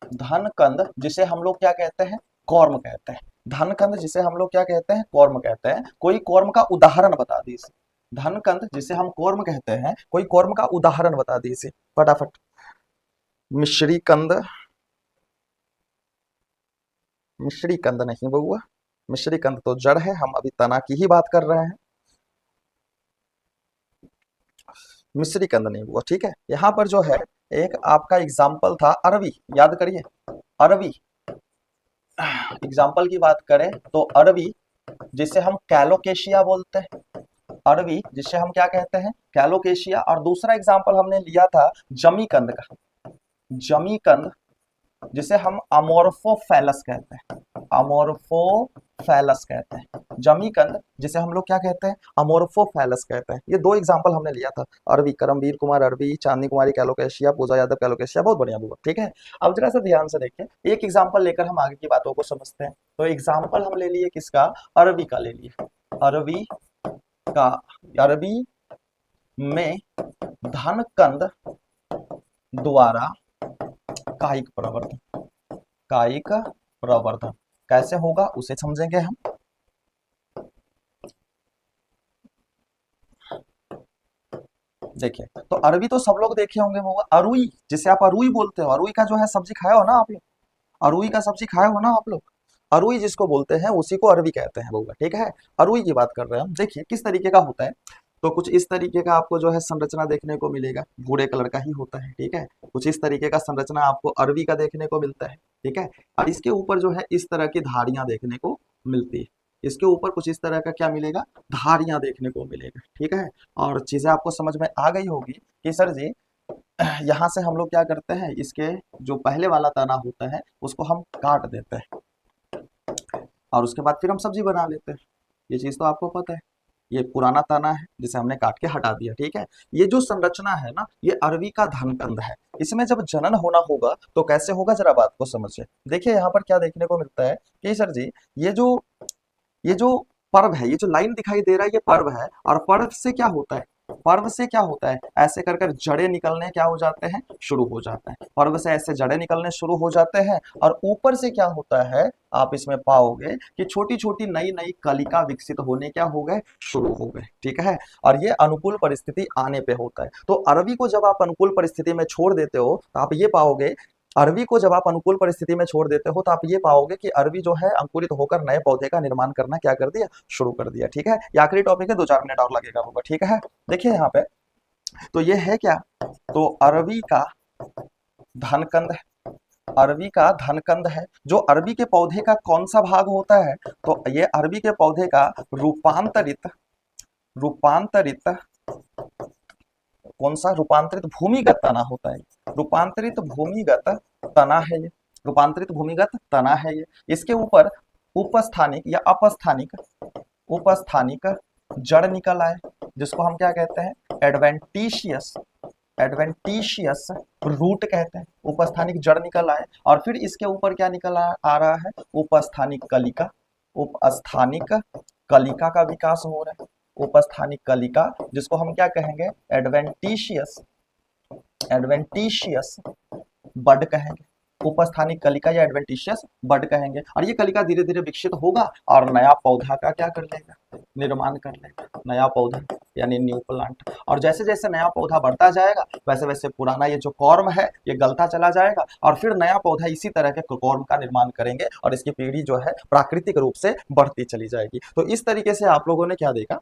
धन कंद जिसे हम लोग क्या कहते हैं? कॉर्म कहते हैं। धन कंद जिसे हम लोग क्या कहते हैं? कॉर्म कहते हैं। कोई कॉर्म का उदाहरण बता दीजिए। धन कंद जिसे हम कॉर्म कहते हैं, कोई कॉर्म का उदाहरण बता दीजिए फटाफट। मिश्री कंद। मिश्री कंद नहीं बउआ, मिश्री कंद तो जड़ है, हम अभी तना की ही बात कर रहे हैं। मिश्री कंद नहीं हुआ, ठीक है। यहाँ पर जो है एक आपका एग्जाम्पल था अरवी, याद करिए। अरवी, एग्जाम्पल की बात करें तो अरवी जिसे हम कैलोकेशिया बोलते हैं, अरवी जिसे हम क्या कहते हैं? कैलोकेशिया। और दूसरा एग्जाम्पल हमने लिया था जमीकंद का, जमीकंद जिसे हम अमोर्फोफैलस कहते हैं, अमोर्फोफैलस कहते हैं। जमीकंद जिसे हम लोग क्या कहते हैं? अमोर्फोफैलस कहते हैं। ये दो एग्जांपल हमने लिया था, अरवी, करमवीर कुमार अरवी, चांदनी कुमारी कैलोकेशिया, पूजा यादव कैलोकेशिया। बहुत बढ़िया बुआ, ठीक है। अब जरा सा ध्यान से देखिए, एक एग्जाम्पल लेकर हम आगे की बातों को समझते हैं। तो एग्जाम्पल हम ले लिए किसका? अरवी का ले लिए। अरवी का, अरवी में धन कंद द्वारा कायिक प्रवर्धन, कायिक प्रवर्धन कैसे होगा उसे समझेंगे हम। देखिए, तो अरवी तो सब लोग देखे होंगे वो, अरुई जिसे आप अरुई बोलते हो, अरुई का जो है सब्जी खाया हो ना आप लोग, अरुई का सब्जी खाया हो ना आप लोग। अरुई जिसको बोलते हैं उसी को अरवी कहते हैं बउआ, ठीक है। अरुई की बात कर रहे हैं हम। देखिए किस तरीके का होता है। तो कुछ इस तरीके का आपको जो है संरचना देखने को मिलेगा, भूरे कलर का ही होता है, ठीक है। कुछ इस तरीके का संरचना आपको अरवी का देखने को मिलता है, ठीक है। और इसके ऊपर जो है इस तरह की धारियां देखने को मिलती है। इसके ऊपर कुछ इस तरह का क्या मिलेगा? धारियां देखने को मिलेगा, ठीक है। और चीजें आपको समझ में आ गई होगी कि सर जी यहाँ से हम लोग क्या करते हैं, इसके जो पहले वाला तना होता है उसको हम काट देते हैं और उसके बाद फिर हम सब्जी बना लेते हैं। ये चीज तो आपको पता है। ये पुराना तना है जिसे हमने काट के हटा दिया, ठीक है। ये जो संरचना है ना, ये अरवी का धनकंद है। इसमें जब जनन होना होगा तो कैसे होगा, जरा बात को समझिए। देखिए यहाँ पर क्या देखने को मिलता है कि सर जी ये जो पर्व है, ये जो लाइन दिखाई दे रहा है ये पर्व है। और पर्व से क्या होता है? पर्व से क्या होता है? ऐसे कर कर जड़ें निकलने क्या हो जाते हैं? शुरू हो जाते हैं। पर्व से ऐसे जड़ें निकलने शुरू हो जाते हैं। और ऊपर से क्या होता है, आप इसमें पाओगे कि छोटी छोटी नई नई कलिका विकसित होने क्या हो गए? शुरू हो गए, ठीक है। और ये अनुकूल परिस्थिति आने पे होता है। तो अरबी को जब आप अनुकूल परिस्थिति में छोड़ देते हो तो आप ये पाओगे अरबी को जब आप अनुकूल परिस्थिति में छोड़ देते हो तो आप ये पाओगे कि अरबी जो है अंकुरित होकर नए पौधे का निर्माण करना क्या कर दिया, शुरू कर दिया। ठीक है, ये आखिरी टॉपिक है, 2-4 मिनट और लगेगा होगा। ठीक है, देखिए यहाँ पे तो ये है क्या, तो अरबी का धनकंद है, अरबी का धनकंद है। जो अरबी के पौधे का कौन सा भाग होता है, तो ये अरबी के पौधे का रूपांतरित रूपांतरित कौन सा, रूपांतरित भूमिगत तना होता है। रूपांतरित भूमिगत तना है ये, रूपांतरित भूमिगत तना है ये। इसके ऊपर उपस्थानिक या अपस्थानिक उपस्थानिक जड़ निकल आए, जिसको हम क्या कहते हैं, एडवेंटिशियस एडवेंटिशियस रूट कहते हैं। उपस्थानिक जड़ निकल आए और फिर इसके ऊपर क्या निकल आ रहा है, उपस्थानिक कलिका। उपस्थानिक कलिका का विकास हो रहा है, उपस्थानिक कलिका, जिसको हम क्या कहेंगे, एडवेंटिशियस एडवेंटिशियस बड कहेंगे। उपस्थानिक कलिका या एडवेंटिशियस बड कहेंगे। और ये कलिका धीरे धीरे विकसित होगा और नया पौधा का क्या कर लेगा, निर्माण कर लेगा, नया पौधा यानी न्यू प्लांट। और जैसे जैसे नया पौधा बढ़ता जाएगा वैसे वैसे पुराना ये जो कॉर्म है ये गलता चला जाएगा और फिर नया पौधा इसी तरह के कॉर्म का निर्माण करेंगे और इसकी पीढ़ी जो है प्राकृतिक रूप से बढ़ती चली जाएगी। तो इस तरीके से आप लोगों ने क्या देखा,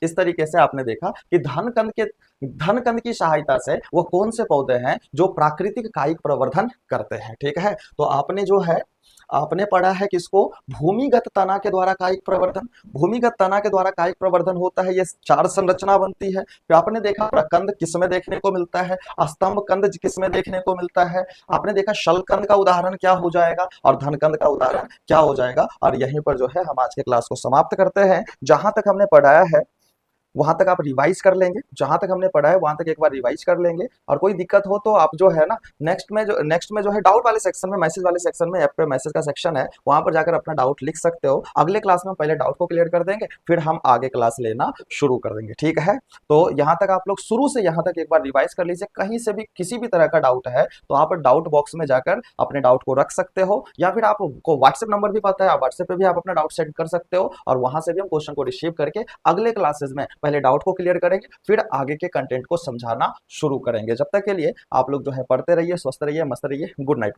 इस तरीके से आपने देखा कि धनकंद की सहायता से वो कौन से पौधे हैं जो प्राकृतिक कायिक प्रवर्धन करते हैं। ठीक है, तो आपने जो है आपने पढ़ा है किसको, भूमिगत तना के द्वारा कायिक प्रवर्धन। भूमिगत तना के द्वारा कायिक प्रवर्धन होता है, ये 4 संरचना बनती है। फिर आपने देखा प्रकंद किसमें देखने को मिलता है, स्तंभ कंद किसमें देखने को मिलता है, आपने देखा शलकंद का उदाहरण क्या हो जाएगा और धनकंद का उदाहरण क्या हो जाएगा। और यहीं पर जो है हम आज के क्लास को समाप्त करते हैं। जहां तक हमने पढ़ाया है वहां तक आप रिवाइज कर लेंगे, जहां तक हमने पढ़ा है वहां तक एक बार रिवाइज कर लेंगे। और कोई दिक्कत हो तो आप जो है ना नेक्स्ट में जो है डाउट वाले सेक्शन में, मैसेज वाले सेक्शन में, ऐप पे मैसेज का सेक्शन है वहां पर जाकर अपना डाउट लिख सकते हो। अगले क्लास में पहले डाउट को क्लियर कर देंगे फिर हम आगे क्लास लेना शुरू कर देंगे। ठीक है, तो यहाँ तक आप लोग शुरू से यहाँ तक एक बार रिवाइज कर लीजिए। कहीं से भी किसी भी तरह का डाउट है तो आप डाउट बॉक्स में जाकर अपने डाउट को रख सकते हो, या फिर आपको व्हाट्सएप नंबर भी पता है, आप व्हाट्सएप पे भी आप अपना डाउट सेंड कर सकते हो और वहां से भी हम क्वेश्चन को रिसीव करके अगले क्लासेस में पहले डाउट को क्लियर करेंगे फिर आगे के कंटेंट को समझाना शुरू करेंगे। जब तक के लिए आप लोग जो है पढ़ते रहिए, स्वस्थ रहिए, मस्त रहिए। Good night.